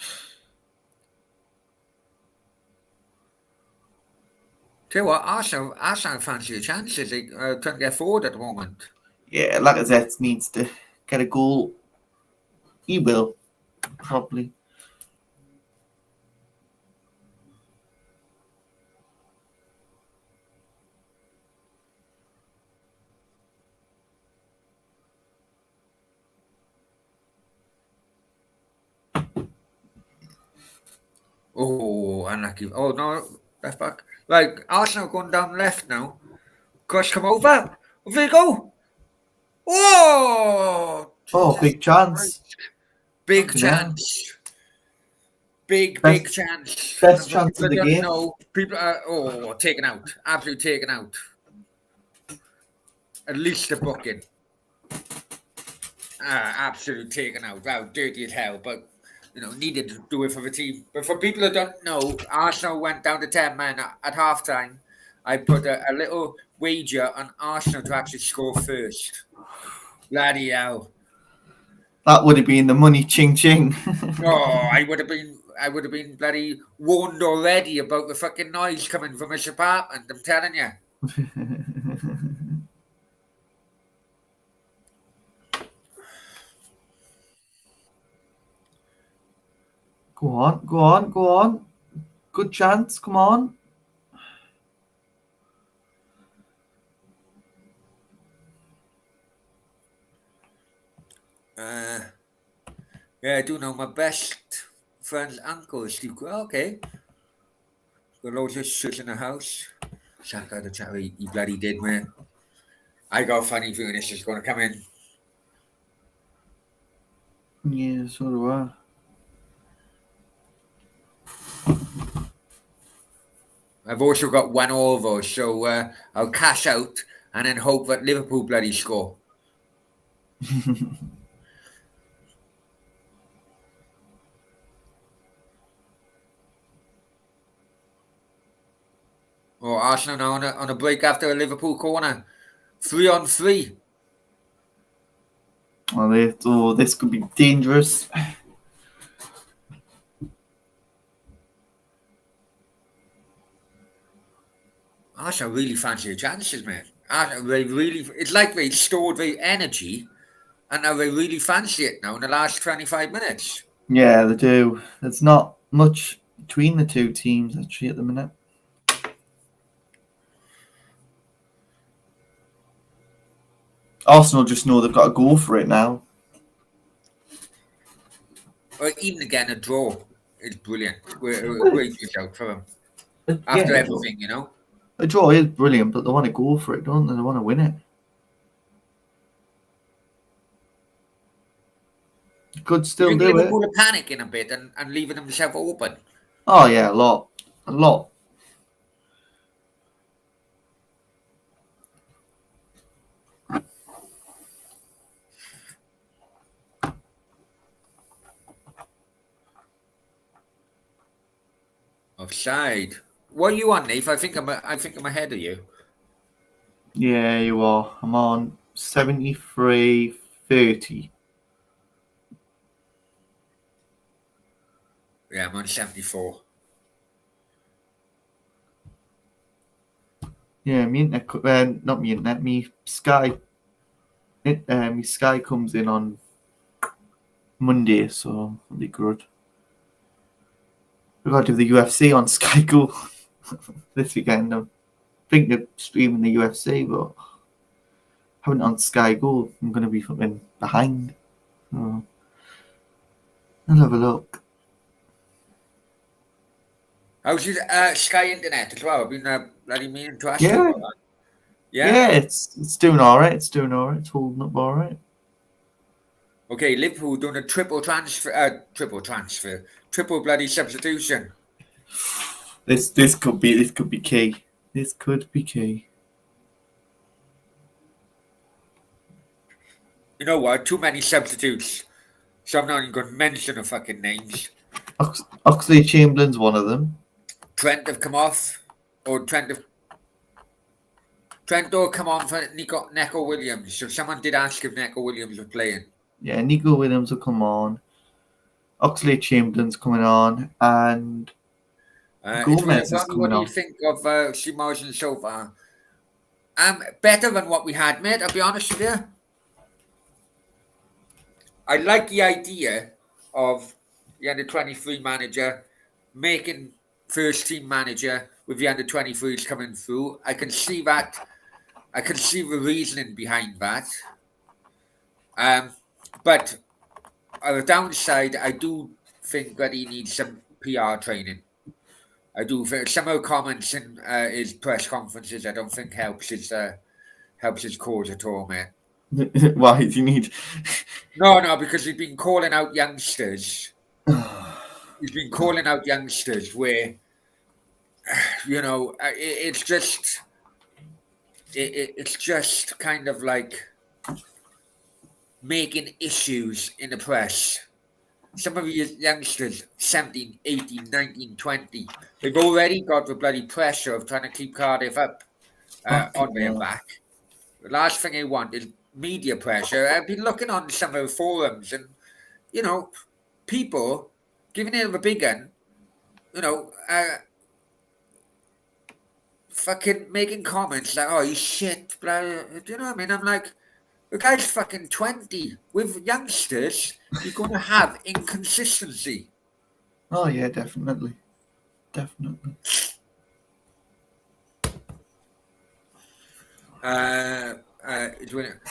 Tell you what, Arsenal fancy a chance as they couldn't get forward at the moment. Yeah, Lacazette needs to get a goal. He will, probably. Oh, unlucky. Oh, no, left back. Right, Arsenal going down left now. Cross come over. There you go. Oh! Oh, big chance. Big Fucking hell. chance. Big chance. Best chance of the game. People are taken out. Absolutely taken out. At least a booking. Absolutely taken out. Wow, dirty as hell, but needed to do it for the team. But for people that don't know, Arsenal went down to 10 men at half time. I put a little wager on Arsenal to actually score first. Bloody hell. That would have been the money ching ching. Oh, I would have been bloody warned already about the fucking noise coming from his apartment, I'm telling you. Go on. Good chance, come on. Yeah, I do know my best friend's uncle is Steve. Okay. Got loads of shit in the house. Shaka the chat he bloody did, man. I got a funny feeling this is going to come in. Yeah, so do I. I've also got one over, so I'll cash out and then hope that Liverpool bloody score. Or Arsenal now on a break after a Liverpool corner. 3-on-3. Oh, this could be dangerous. Arsenal really fancy the chances, man. It's like they stored their energy and now they really fancy it now in the last 25 minutes. Yeah, they do. There's not much between the two teams actually at the minute. Arsenal just know they've got to go for it now. Or even again, a draw is brilliant. We're a great result for them. After everything, A draw is brilliant, but they want to go for it, don't they? They want to win it. Could still do Liverpool it. are panicking a bit and leaving themselves open. Oh, yeah, a lot. Offside. What are you on, Nate? I think I'm ahead of you. Yeah, you are. I'm on 73.30. Yeah, I'm on 74. Yeah, me internet, not me internet, me Sky. Me Sky comes in on Monday, so it'll be good. We've got to do the UFC on Sky Go this weekend. I'm thinking of streaming the UFC, but having it on Sky Go, I'm going to be fucking behind. So I'll have a look. How's your Sky Internet as well? I've been bloody meaning to ask you Yeah, about that. Yeah? yeah, it's doing all right. It's doing all right. It's holding up all right. Okay, Liverpool doing a triple bloody substitution. This could be key. This could be key. You know what? Too many substitutes. So I'm not even going to mention the fucking names. Oxley Chamberlain's one of them. Trent have come off, or Trent will come on for Neco Williams. So someone did ask if Neco Williams was playing. Yeah, Nico Williams will come on. Oxley Chamberlain's coming on, and Gomez is coming what do you on. think of Simons so far? Better than what we had, mate. I'll be honest with you. I like the idea of the under-23 manager making first team manager with the under-23s coming through. I can see that. I can see the reasoning behind that. But on the downside, I do think that he needs some PR training. I do think some of the comments in his press conferences, I don't think helps his cause at all, mate. Why do you need? No, because he's been calling out youngsters. He's been calling out youngsters where, you know, it's just kind of like making issues in the press. Some of these youngsters, 17, 18, 19, 20, they've already got the bloody pressure of trying to keep Cardiff up on their back. The last thing they want is media pressure. I've been looking on some of the forums and, you know, people giving it a big one, you know, fucking making comments like, oh, you shit, blah, blah. Do you know what I mean? I'm like, the guy's fucking 20. With youngsters, you're going to have inconsistency. Oh yeah, definitely.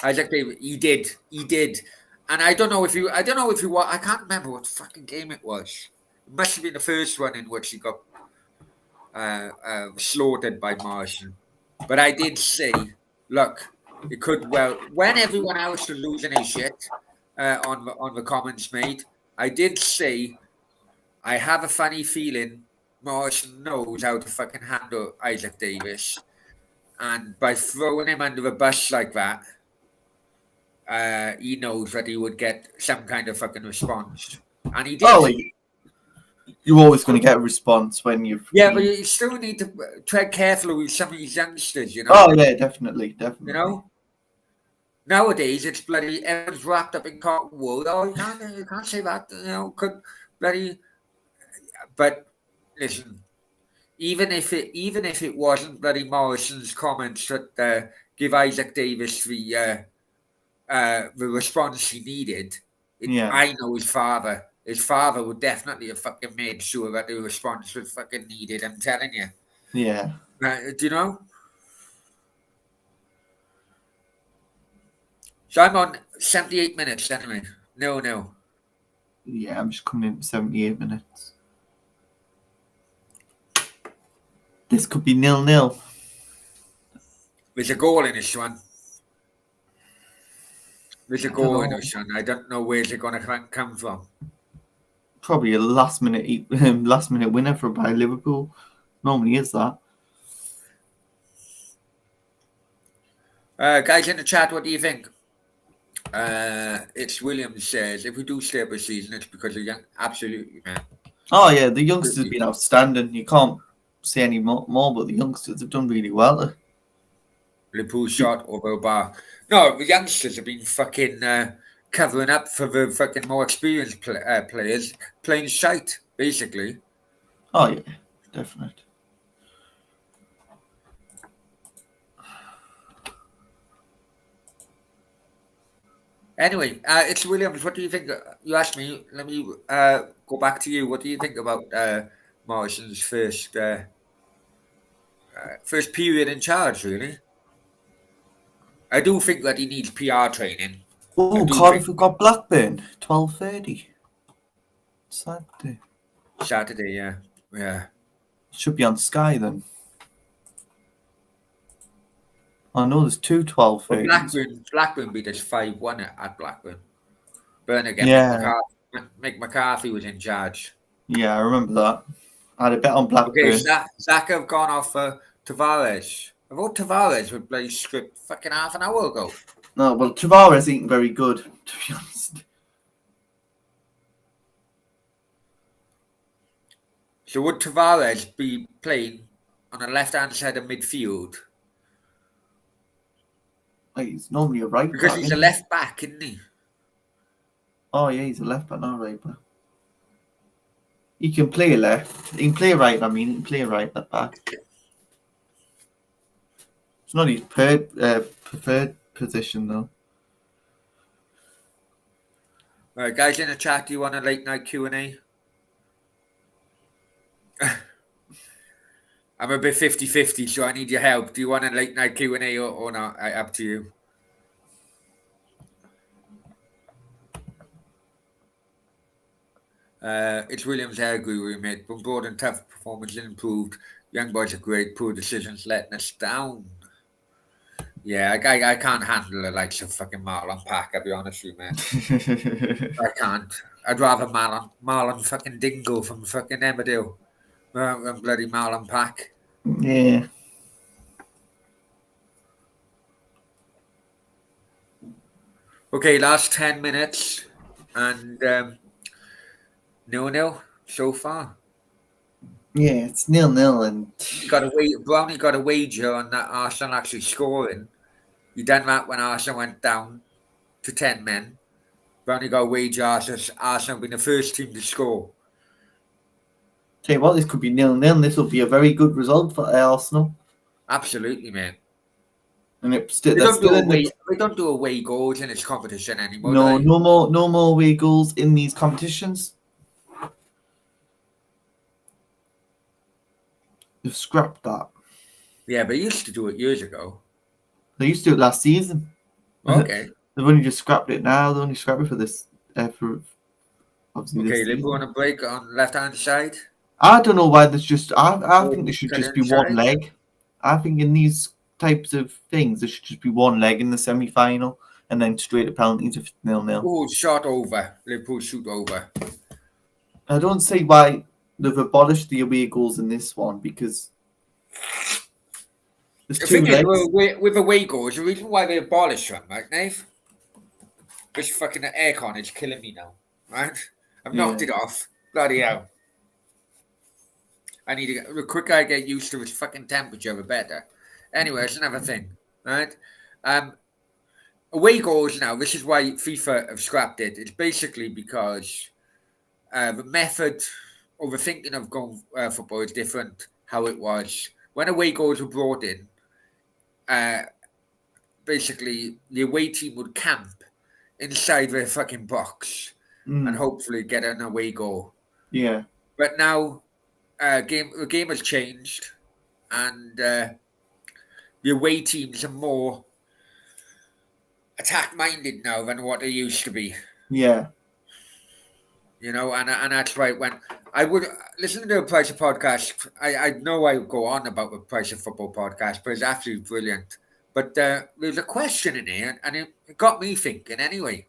Isaac David, he did, and I don't know if you, I can't remember what fucking game it was. It must have been the first one in which he got slaughtered by Martian. But I did say, look, it could well when everyone else was losing his shit on the comments made. I did say, I have a funny feeling Martian knows how to fucking handle Isaac Davis. And by throwing him under the bus like that, he knows that he would get some kind of fucking response. And he did. Oh, you're always going to get a response when you've. Yeah, but you still need to tread carefully with some of these youngsters, you know? Oh, yeah, definitely. You know? Nowadays, it's bloody, everyone's wrapped up in cotton wool. Oh, you can't say that, you know, could bloody. But listen, even if it wasn't bloody Morrison's comments that give Isaac Davis the response he needed, I know his father. His father would definitely have fucking made sure that the response was fucking needed. I'm telling you. Yeah. Do you know? So I'm on 78 minutes anyway. No. Yeah, I'm just coming in 78 minutes. This could be 0-0. There's a goal in this one. There's a goal in this one. I don't know where's it going to come from. Probably a last minute winner by Liverpool. Normally is that. Guys in the chat, what do you think? It's Williams says, if we do stay up a season, it's because of young. Absolutely, man. Oh yeah, the youngsters have been outstanding. You can't say any more, but the youngsters have done really well. Liverpool shot over a bar. No, the youngsters have been fucking covering up for the fucking more experienced players playing shite, basically. Oh yeah, definitely. Anyway, it's Williams. What do you think? You asked me. Let me go back to you. What do you think about Morrison's first period in charge? Really, I do think that he needs PR training. I Oh, do Cardiff think have got Blackburn 12:30 Saturday. Saturday, yeah. Should be on Sky then. I know there's two 12:30s. But Blackburn beat us 5-1 at Blackburn. Burn again. Yeah. Mick McCarthy was in charge. Yeah, I remember that. I had a bet on Blackburn. Okay, Zach have gone off for Tavares. I thought Tavares would play script fucking half an hour ago. No, well, Tavares ain't very good, to be honest. So would Tavares be playing on the left-hand side of midfield? Like, he's normally a right Because back. he's a left back, isn't he? Oh, yeah, he's a left back, not a right back. He can play left. He can play right, I mean. He can play right at back. It's not his preferred position, though. Right, guys in the chat, do you want a late night Q&A? I'm a bit 50-50, so I need your help. Do you want a late night Q&A or not? Up to you. It's Williams. I agree with you, mate. But broad and tough performance improved. Young boys are great. Poor decisions letting us down. Yeah, I can't handle the likes of fucking Marlon Pack, I'll be honest with you, man. I can't. I'd rather Marlon fucking Dingo from fucking Emmerdale than bloody Marlon Pack. Yeah. Okay, last 10 minutes and 0-0 so far. Yeah, it's 0-0 and Brownie got a wager on that Arsenal actually scoring. He done that when Arsenal went down to 10 men. Brownie got a wager Arsenal being the first team to score. Tell you what, this could be 0-0. This will be a very good result for Arsenal. Absolutely, man. And it's They don't do away goals in this competition anymore. No more away goals in these competitions. They've scrapped that. Yeah, but they used to do it years ago. They used to do it last season. Okay. They've only just scrapped it now. They only scrapped it for this. For obviously Okay, this Liverpool on a break on left-hand side. I don't know why there's just. I think there should just be one leg. I think in these types of things, there should just be one leg in the semi-final and then straight to penalties if it's 0-0. Oh, shot over. Liverpool shoot over. I don't see why they've abolished the away goals in this one because there's The two thing is, legs. with away goals, the reason why they abolished them, right, Nave? This fucking aircon is killing me now, right? I've knocked it off. Bloody hell. I need to the quicker I get used to its fucking temperature, the better. Anyway, it's another thing, right? Away goals now, this is why FIFA have scrapped it. It's basically because the method or the thinking of going football is different how it was. When away goals were brought in, basically the away team would camp inside their fucking box and hopefully get an away goal. Yeah. But now the game has changed and the away teams are more attack-minded now than what they used to be. Yeah. You know, and that's why when I would listen to the Price of Podcast, I know I go on about the Price of Football podcast, but it's absolutely brilliant. But there's a question in here, and it got me thinking anyway.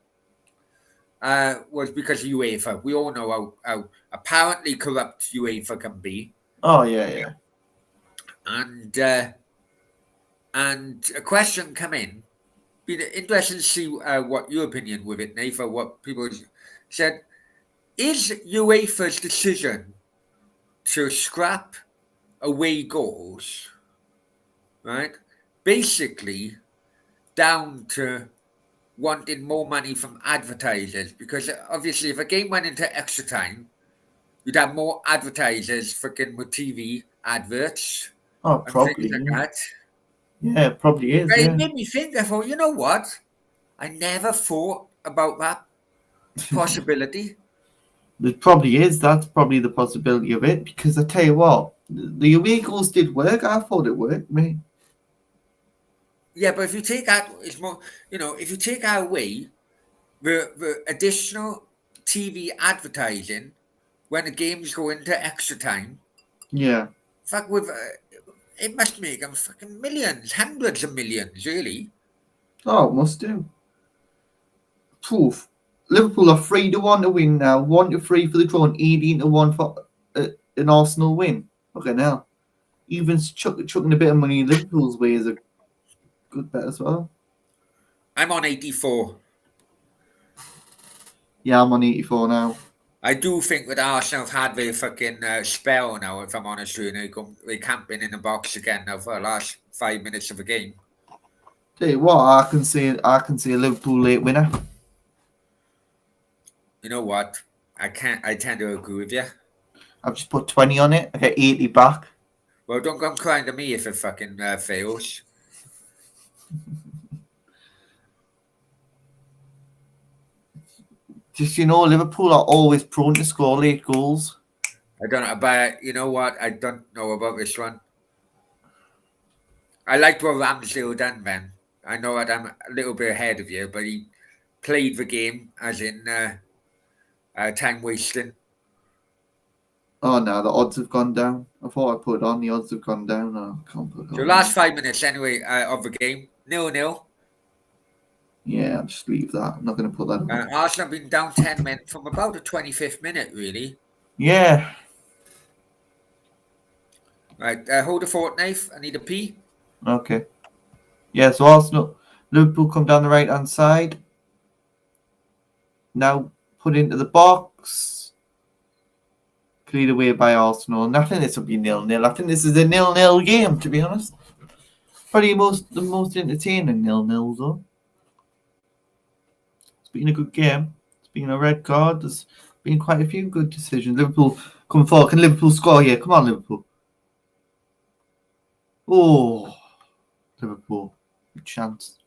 Was because of UEFA. We all know how apparently corrupt UEFA can be. Oh, yeah. And a question come in. Be interesting to see what your opinion with it, Nathan, what people said. Is UEFA's decision to scrap away goals, right? basically down to wanting more money from advertisers, because obviously if a game went into extra time, you'd have more advertisers freaking with TV adverts Oh, and things probably. like that. Yeah, it probably is. But it Yeah. made me think, I thought, you know what? I never thought about that possibility. It probably is. That's probably the possibility of it. Because I tell you what, the away goals did work. I thought it worked, mate. Yeah, but if you take out, it's more, if you take out away the additional TV advertising when the games go into extra time, Yeah. fuck with, it must make them fucking millions, hundreds of millions, really. Oh, it must do. Poof. Liverpool are 3-1 to win now. 1-3 for the draw, and 18-1 for an Arsenal win. Okay, now even chucking a bit of money in Liverpool's way is a good bet as well. I'm on 84. Yeah, I'm on 84 now. I do think that Arsenal have had their fucking spell now, if I'm honest with you. They're camping in the box again now for the last 5 minutes of the game. Tell you what, I can see a Liverpool late winner. You know what? I tend to agree with you. I've just put 20 on it. I get 80 back. Well, don't come crying to me if it fucking fails. Just, Liverpool are always prone to score late goals. I don't know, but you know what? I don't know about this one. I liked what Ramsdale done, man. I know that I'm a little bit ahead of you, but he played the game as in time wasting. Oh no, the odds have gone down. I thought I put it on. The odds have gone down. No, I can't put it on. So last 5 minutes anyway of the game, 0-0. Yeah, I'll just leave that. I'm not going to put that on. Arsenal have been down 10 men from about the 25th minute, really. Yeah. Right, hold the fort, knife. I need a pee. Okay. Yeah, so Liverpool come down the right-hand side. Now put into the box. Cleared away by Arsenal. And I think this will be 0-0. I think this is a 0-0 game, to be honest. Probably the most entertaining 0-0, though. It's been a good game. It's been a red card. There's been quite a few good decisions. Liverpool come forward. Can Liverpool score here? Come on, Liverpool. Oh, Liverpool. Good chance.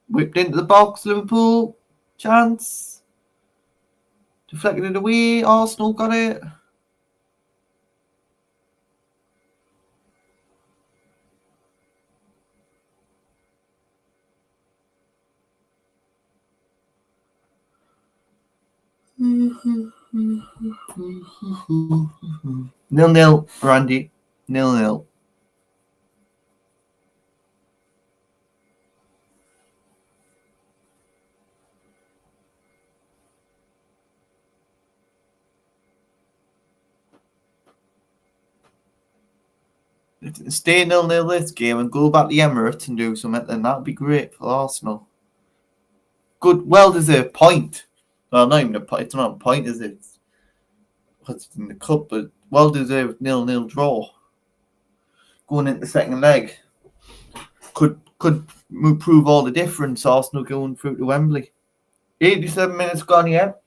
Whipped into the box, Liverpool. Chance. Deflected it away. Arsenal got it. Nil-nil, Randy. 0-0. Stay 0-0 this game and go back to the Emirates and do something, then that'd be great for Arsenal. Good, well-deserved point. Well, not even a point. It's not a point, is it? Because it's in the cup, but well-deserved 0-0 draw. Going into the second leg could prove all the difference. Arsenal going through to Wembley. 87 minutes gone yet.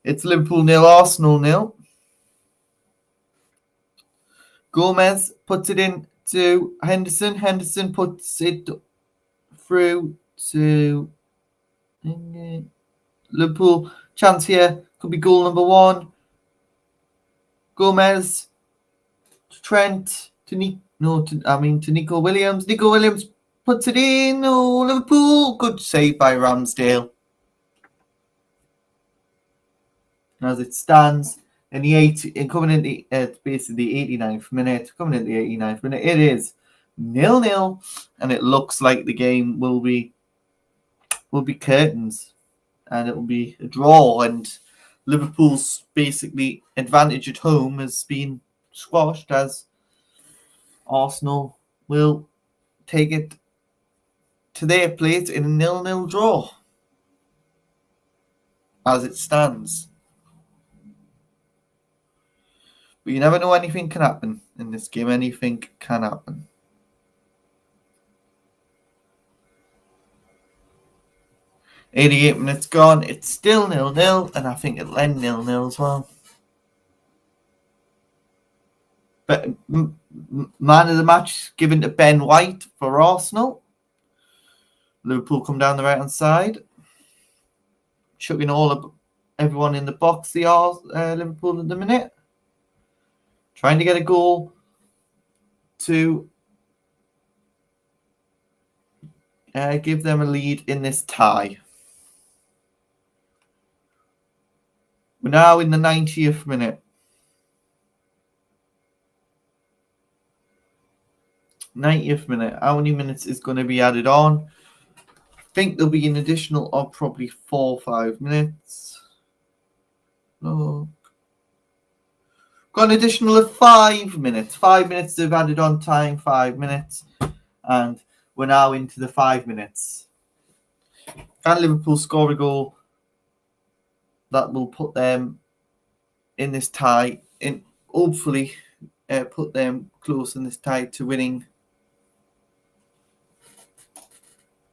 It's Liverpool 0, Arsenal 0. Gomez puts it in to Henderson. Henderson puts it through to Liverpool. Chance here. Could be goal number 1. Gomez to Trent to Nico Williams. Nico Williams puts it in. No, Liverpool. Good save by Ramsdale. As it stands in the coming in the basically the 89th minute. Coming in the 89th minute, it is 0-0, and it looks like the game will be curtains, and it will be a draw, and Liverpool's basically advantage at home has been squashed as Arsenal will will take it to their place in a 0-0 draw as it stands. But you never know, anything can happen in this game. Anything can happen. "88 minutes gone. It's still 0-0, and I think it'll end 0-0 as well. But man of the match given to Ben White for Arsenal. Liverpool come down the right-hand side, chucking everyone in the box. They are Liverpool at the minute, trying to get a goal to give them a lead in this tie. We're now in the 90th minute. 90th minute. How many minutes is going to be added on? I think there'll be an additional of probably 4 or 5 minutes. No. Got an additional of 5 minutes. 5 minutes they've added on time, 5 minutes. And we're now into the 5 minutes. Can Liverpool score a goal that will put them in this tie, hopefully put them close in this tie to winning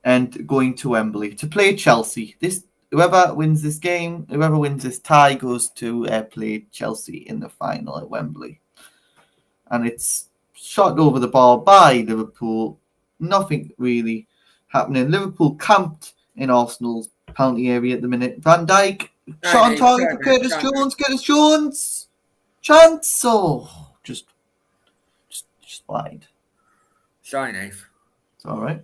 and going to Wembley to play Chelsea. Whoever wins this game, whoever wins this tie, goes to play Chelsea in the final at Wembley. And it's shot over the bar by Liverpool. Nothing really happening. Liverpool camped in Arsenal's penalty area at the minute. Van Dijk shot on target for Curtis Jones. Curtis Jones, chance. Oh, just wide. Sorry, Nave. It's all right.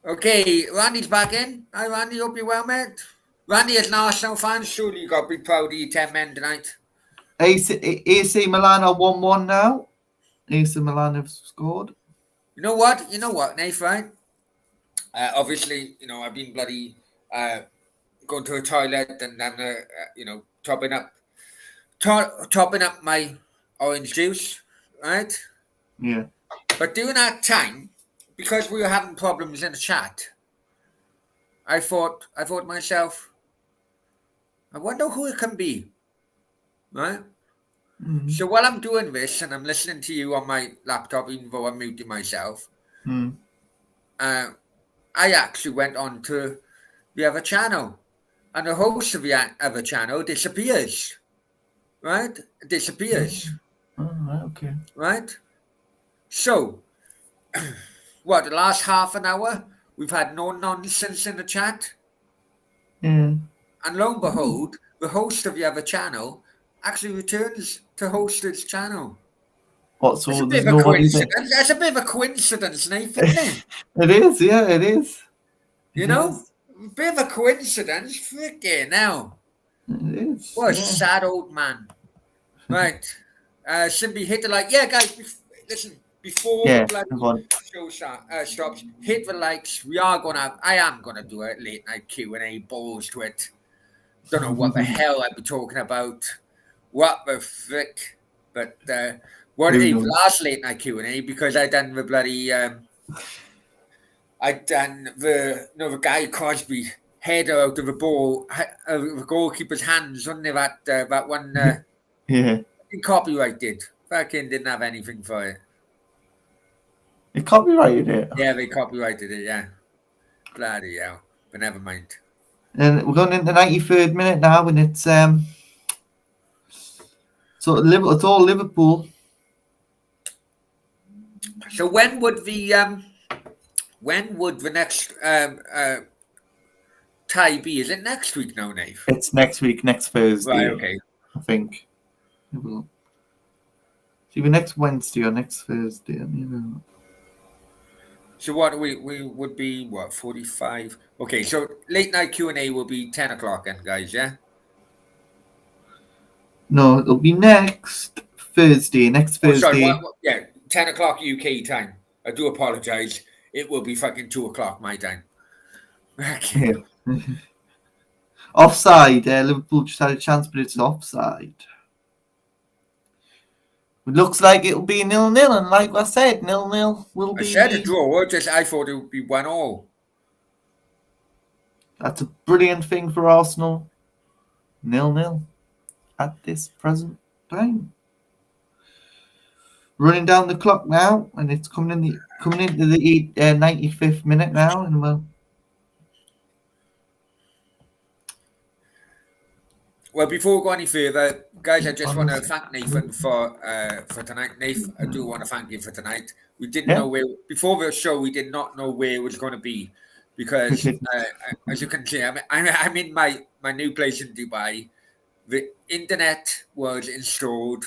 Okay, Randy's back in. Hi, Randy. Hope you're well, mate. Randy, as an Arsenal fan, surely you got to be proud of your 10 men tonight. AC Milan are 1-1 now. AC Milan have scored. You know what, Nave, right? Obviously, I've been bloody going to a toilet and then, topping up my orange juice, right? Yeah. But during that time, because we were having problems in the chat, I thought to myself, I wonder who it can be, right? Mm-hmm. So while I'm doing this and I'm listening to you on my laptop, even though I'm muting myself, I actually went on to the other channel, and the host of the other channel disappears, right? Disappears. Oh, okay. Right? So, the last half an hour, we've had no nonsense in the chat. Yeah. And lo and behold, the host of the other channel actually returns to host his channel. What, so it's a bit of a coincidence. That's a bit of a coincidence, Nathan, isn't it? It is, yeah, it is. A bit of a coincidence. Freaking hell. It is. What a sad old man. Right. Simply hit the like. Yeah, guys, listen. Before the bloody show stops, hit the likes. I am gonna do a late night Q&A. Balls to it. Don't know what the hell I'd be talking about. What the frick? But last late night Q&A, because I done the bloody the guy Crosby header out of the ball, the goalkeeper's hands, wasn't it? That one. Yeah. Copyrighted. Fucking didn't have anything for it. They copyrighted it? Yeah, they copyrighted it, yeah. Bloody hell. But never mind. And we're going into the 93rd minute now, and it's it's all Liverpool. So when would the next tie be? Is it next week now, Nave? It's next week, next Thursday. Right, okay. I think. It's either next Wednesday or next Thursday. So what we would be 45? Okay, so late night Q&A will be 10 o'clock then, guys, yeah? No, it'll be next Thursday. Sorry, 10 o'clock UK time. I do apologize. It will be fucking 2 o'clock my time. Yeah. Offside. Liverpool just had a chance, but it's offside. It looks like it'll be 0-0, and like I said, 0-0 will I be. said a draw. I thought it would be 1-1. That's a brilliant thing for Arsenal. 0-0 at this present time. Running down the clock now, and it's coming into the 95th minute now, and Well, before we go any further, guys, I just want to thank Nathan for tonight. Nathan, I do want to thank you for tonight. We didn't know where before the show. We did not know where it was going to be because, as you can see, I'm in my new place in Dubai. The internet was installed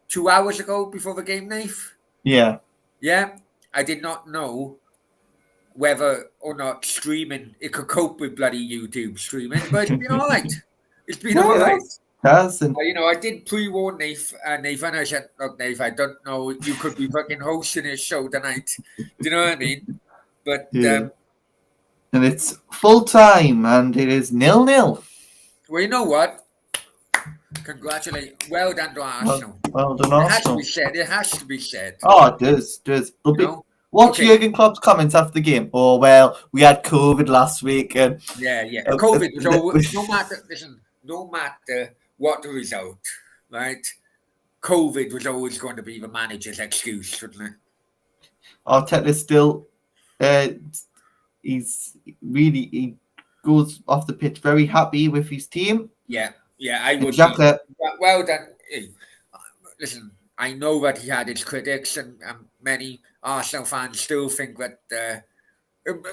2 hours ago before the game, Nate? Yeah. I did not know whether or not streaming it could cope with bloody YouTube streaming, but it's been all right. It's been all right. I did pre-warn Nathan. I said, look, Nathan, I don't know. You could be fucking hosting a show tonight. Do you know what I mean? But and it's full time, and it is 0-0. Well, you know what? Congratulations. Well done to Arsenal. Well done, Arsenal. It has to be said. Oh, it does. What's Jurgen Klopp's comments after the game? Oh, well, we had COVID last week. And COVID was always, no matter what the result, right? COVID was always going to be the manager's excuse, wouldn't it? Arteta still, he goes off the pitch very happy with his team. Yeah, I would. Exactly. Well done. Hey, listen, I know that he had his critics, and many Arsenal fans still think that the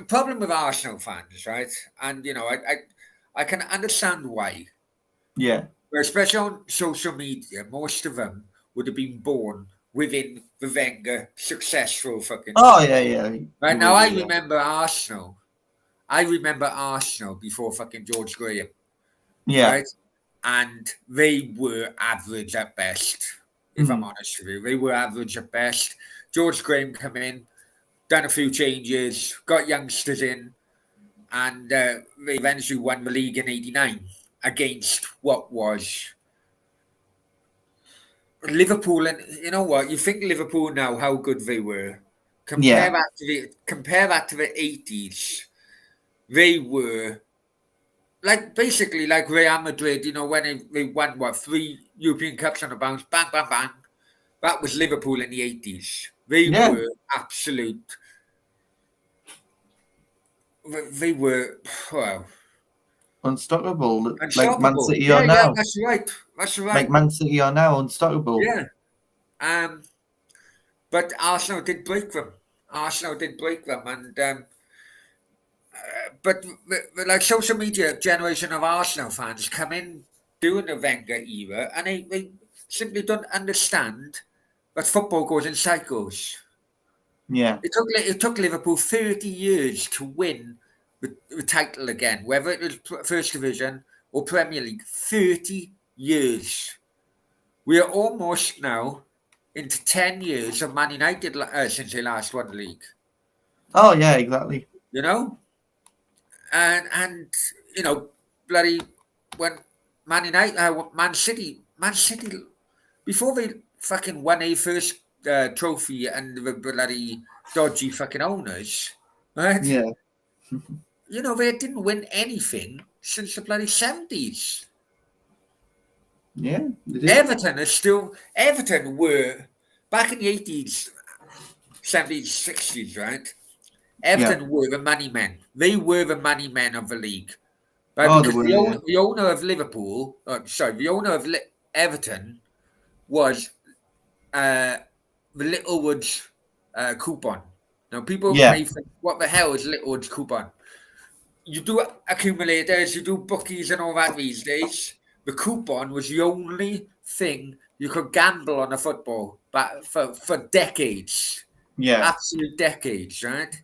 problem with Arsenal fans, right? And I can understand why. Yeah. Especially on social media, most of them would have been born within the Wenger successful fucking. Oh yeah. Right now, I remember Arsenal. I remember Arsenal before fucking George Graham. Yeah. Right, and they were average at best. If I'm honest with you, they were average at best. George Graham came in, done a few changes, got youngsters in, and they eventually won the league in '89 against what was Liverpool. And you know what? You think Liverpool now, how good they were. Compare that to the '80s. They were basically like Real Madrid. When they won 3 European Cups on a bounce, bang, bang, bang. That was Liverpool in the '80s. They were absolute. They were unstoppable. Like Man City are now. That's right. Like Man City are now, unstoppable. Yeah. But Arsenal did break them. And but like social media generation of Arsenal fans come in during the Wenger era, and they simply don't understand that football goes in cycles. Yeah. It took Liverpool 30 years to win the title again, whether it was First Division or Premier League. 30 years. We are almost now into 10 years of Man United since they last won the league. Oh yeah, exactly. And bloody when Man City, before they fucking won a first trophy and the bloody dodgy fucking owners, right? Yeah. They didn't win anything since the bloody 70s. Yeah. Everton were back in the 80s, 70s, 60s, right? Everton were the money men. They were the money men of the league. Right? Because the owner of Liverpool, the owner of Everton was the Littlewoods coupon. Now, people may think, what the hell is Littlewoods coupon? You do accumulators, you do bookies and all that these days. The coupon was the only thing you could gamble on a football for decades. Yeah. Absolute decades, right?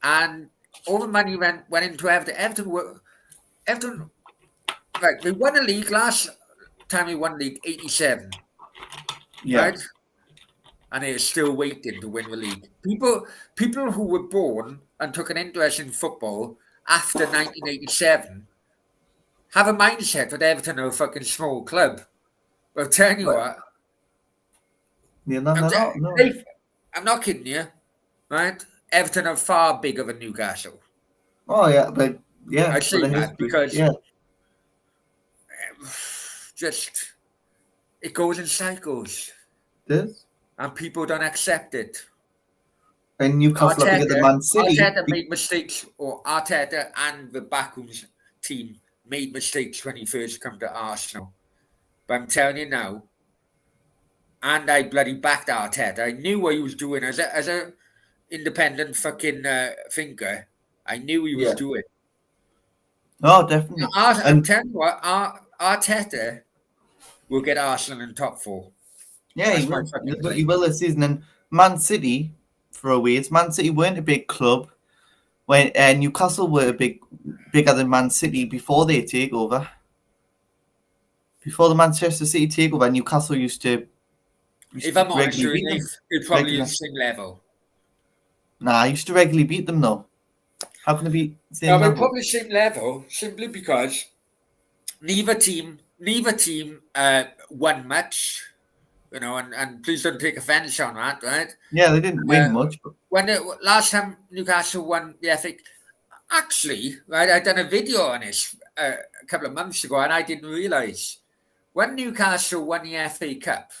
And all the money went into Everton. Everton, right? They won a league last time. They won league '87, right? And they're still waiting to win the league. People who were born and took an interest in football after 1987 have a mindset that Everton are a fucking small club. But I'll tell you what, No, no, no, no, no. Dave, I'm not kidding you, right? Everton are far bigger than Newcastle. Oh yeah, but yeah, I for say the that history. because Yeah, just it goes in cycles, this. and people don't accept it. And Newcastle are bigger than Man City. Arteta made mistakes, or Arteta and the Backrooms team made mistakes when he first come to Arsenal. But I'm telling you now, and I bloody backed Arteta. I knew what he was doing as a independent fucking thinker. I knew he was Yeah. doing. Oh, definitely. I'm telling you what, Arteta will get Arsenal in top four. Yeah, That's he my will. fucking He claim. will this season. And Man City, for a ways, Man City weren't a big club when Newcastle were bigger than Man City before they take over. Before the Manchester City takeover, Newcastle used to If I'm honest regularly with beat you, them. it's probably the Regular. same level. Nah, I used to regularly beat them though. How can it be the same No, but level? probably same level simply because neither team won much, and please don't take offence on that, right? Yeah, they didn't win much. But When last time Newcastle won the FA, actually, right, I done a video on this a couple of months ago, and I didn't realise when Newcastle won the FA Cup,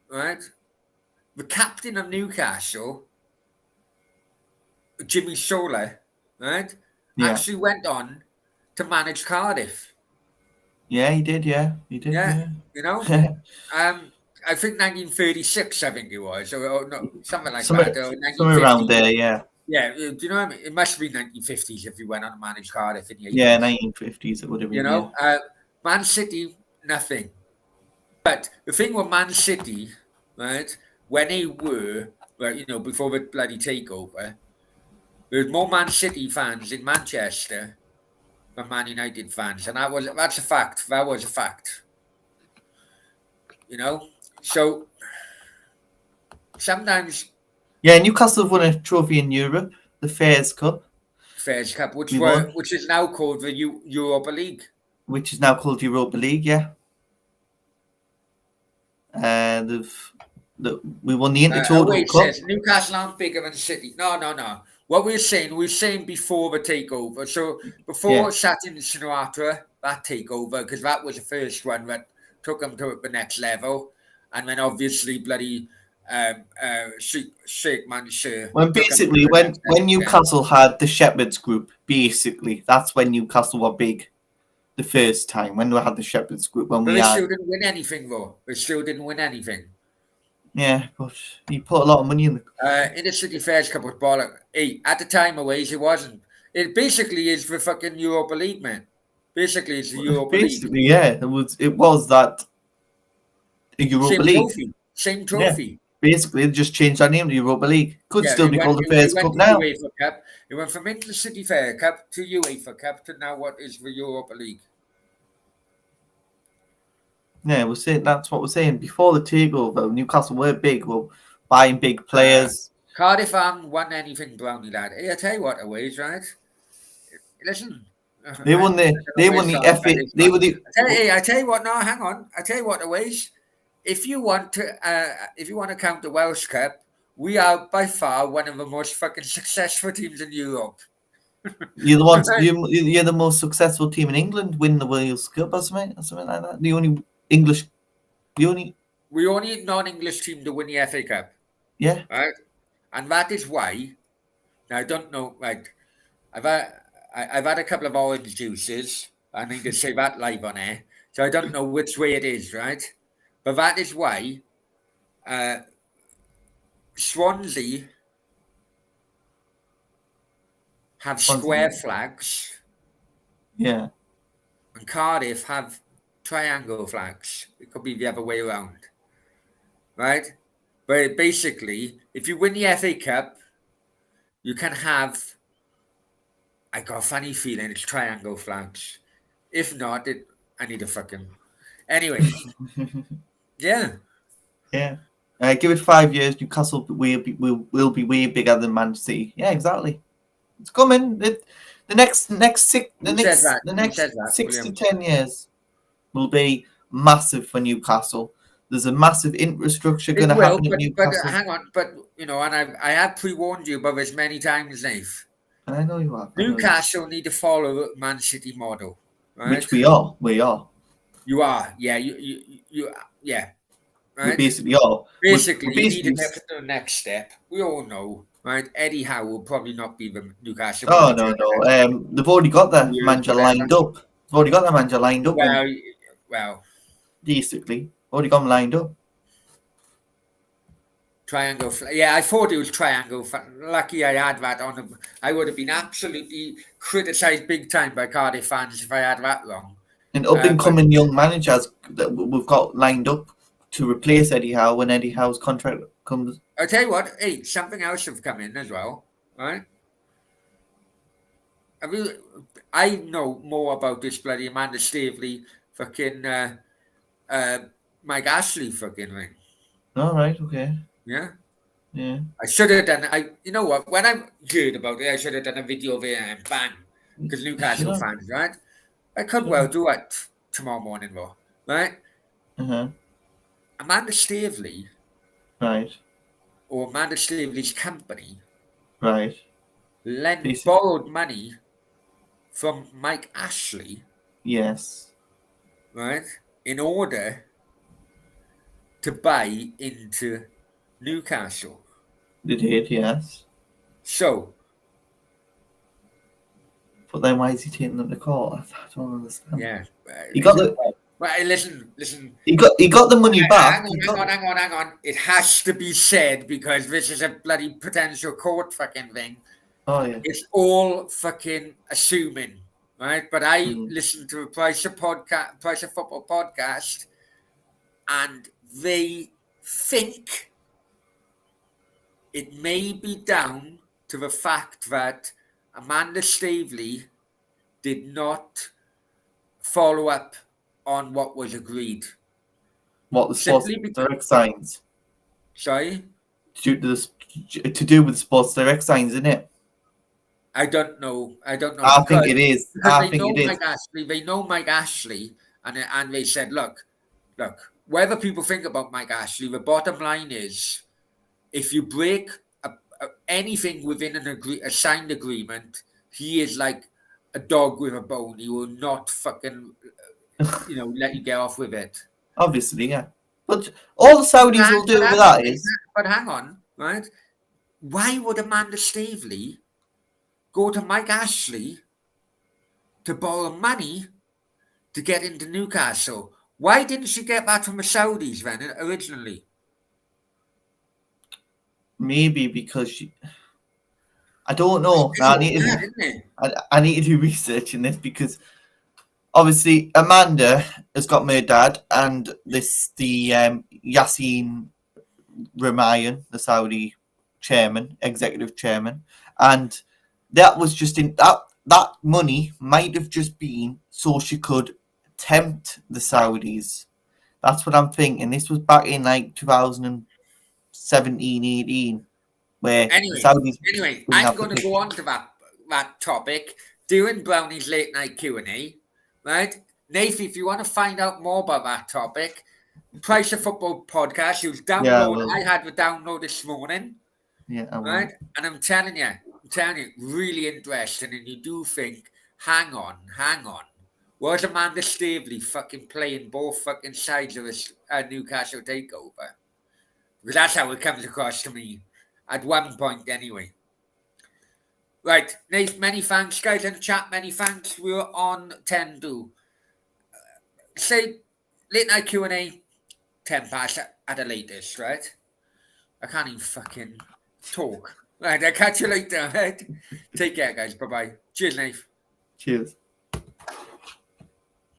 right, the captain of Newcastle, Jimmy Sola, right, yeah, actually went on to manage Cardiff. yeah, he did. Yeah, he did. Yeah, Yeah. I think 1936, I think it was, or no, something like somewhere, that, or somewhere around 1950. there. Yeah, Yeah, do you know what I mean? It must be 1950s if you went on to manage Cardiff in the yeah, 80s. 1950s it would have been. Yeah, Man City, nothing. But the thing with Man City, right, when they were, right, before the bloody takeover, there was more Man City fans in Manchester than Man United fans, and that's a fact. That was a fact. So sometimes yeah. Newcastle have won a trophy in Europe, the Fairs Cup. Fairs Cup, We won, which is now called the Europa League. which is now called Europa League. Yeah, we won the Intertoto Away Cup. says Newcastle aren't bigger than City. No. What we're saying before the takeover. So before Satin Sinatra, that takeover, because that was the first one that took them to the next level, and then obviously bloody Sheikh Mansour. When basically, when Newcastle had the Shepherds Group, basically that's when Newcastle were big. The first time when we had the Shepherds Group, when But we they had, still didn't win anything, though. They still didn't win anything. yeah, but he put a lot of money in In the City Fairs Cup with Bollock. Hey, at the time of ways, it wasn't. It basically is the fucking Europa League, man. Basically, it's the Europa League. Basically, yeah, it was that Europa League. Same trophy. Yeah. Basically, they just changed their name to Europa League. Could still be called the Fairs Cup now. UEFA Cup. It went from into the City Fair Cup to UEFA Cup to now what is the Europa League. Yeah, we're saying that's what we're saying. Before the takeover, Newcastle were big. We're buying big players. Cardiff haven't won anything, Brownie lad. Hey, I tell you what, Aways, right? Listen. They won the FA. They were the. I tell you what. No, hang on. I tell you what, Aways. If you want to count the Welsh Cup, we are by far one of the most fucking successful teams in Europe. You're the ones. You're the most successful team in England. Win the Wales Cup or something like that. The only English. We only non-English team to win the FA Cup. Yeah. Right, and that is why. Now I don't know. Like, I've had a couple of orange juices. I need to say that live on air, so I don't know which way it is. Right, but that is why. Swansea have square flags. Yeah. And Cardiff have triangle flags. It could be the other way around. Right? But basically, if you win the FA Cup, you can have, I got a funny feeling it's triangle flags. If not, I need a fucking... Anyway. Yeah. Yeah. Give it 5 years, Newcastle will be way bigger than Man City. Yeah, exactly. It's coming. The next 6 to 10 years will be massive for Newcastle. There's a massive infrastructure It going to will, happen at but Newcastle. hang on, but and I have pre-warned you about this many times, Nave. I know you have. Newcastle need to follow the Man City model, right? Which we are. We are. You are, yeah, yeah, right. We basically are. Basically, We're you need to basically. get to the next step. We all know, right? Eddie Howe will probably not be the Newcastle Oh manager. no. They've already got their Years, manager whatever. lined up. They've already got their manager lined up. Well, basically, already got them lined up. triangle. Yeah, I thought it was triangle. Lucky I had that on. I would have been absolutely criticised big time by Cardiff fans if I had that wrong. And up and coming young managers that we've got lined up to replace Eddie Howe when Eddie Howe's contract comes. I'll tell you what. Hey, something else have come in as well, right? I know more about this bloody Amanda Staveley fucking Mike Ashley fucking ring. All right. Okay. Yeah. Yeah. I should have done. You know what? When I'm good about it, I should have done a video of it and bang, because Newcastle fans, right? I could well do it tomorrow morning, though, right? Amanda Staveley, right, or Amanda Staveley's company, right, borrowed money from Mike Ashley, yes, right, in order to buy into Newcastle. They did, yes. So, but then why is he taking them to court? I don't understand. Yeah, he got the. Well, listen. He got the money back. Hang on. It has to be said because this is a bloody potential court fucking thing. Oh yeah. It's all fucking assuming, right? But I listened to a Price of Football podcast, and they think it may be down to the fact that Amanda Staveley did not follow up on what was agreed. What the Sports Direct signs? Sorry? To do with the Sports Direct signs, isn't it? I don't know. I think it is. I think it is. Mike Ashley, they know Mike Ashley, and they said, look, whatever people think about Mike Ashley, the bottom line is, if you break anything within a signed agreement, he is like a dog with a bone. He will not fucking, let you get off with it. Obviously, yeah. But all the Saudis will do with that is. But hang on, right? Why would Amanda Staveley go to Mike Ashley to borrow money to get into Newcastle? Why didn't she get that from the Saudis then originally? Maybe because I don't know. I need to do research in this because obviously Amanda has got my dad and the Yassin Ramayan, the Saudi executive chairman, and that was just in that money might have just been so she could tempt the Saudis. That's what I'm thinking. This was back in like 2017, 18, where Saudis. Anyway, I'm going to go on to that topic during Brownie's late night Q&A, right? Nath, if you want to find out more about that topic, Price of Football podcast. You download. I had the download this morning. Yeah, I will. Right, and I'm telling you, really interesting. And you do think, hang on, was Amanda Staveley fucking playing both fucking sides of a Newcastle takeover? Because that's how it comes across to me at one point, anyway. Right, Nate, many thanks, guys in the chat. Many thanks. We're on 10 do. Say late night Q&A. 10 past at the latest, right? I can't even fucking talk. Right, I'll catch you later, right? Take care, guys. Bye-bye. Cheers, Nate. Cheers.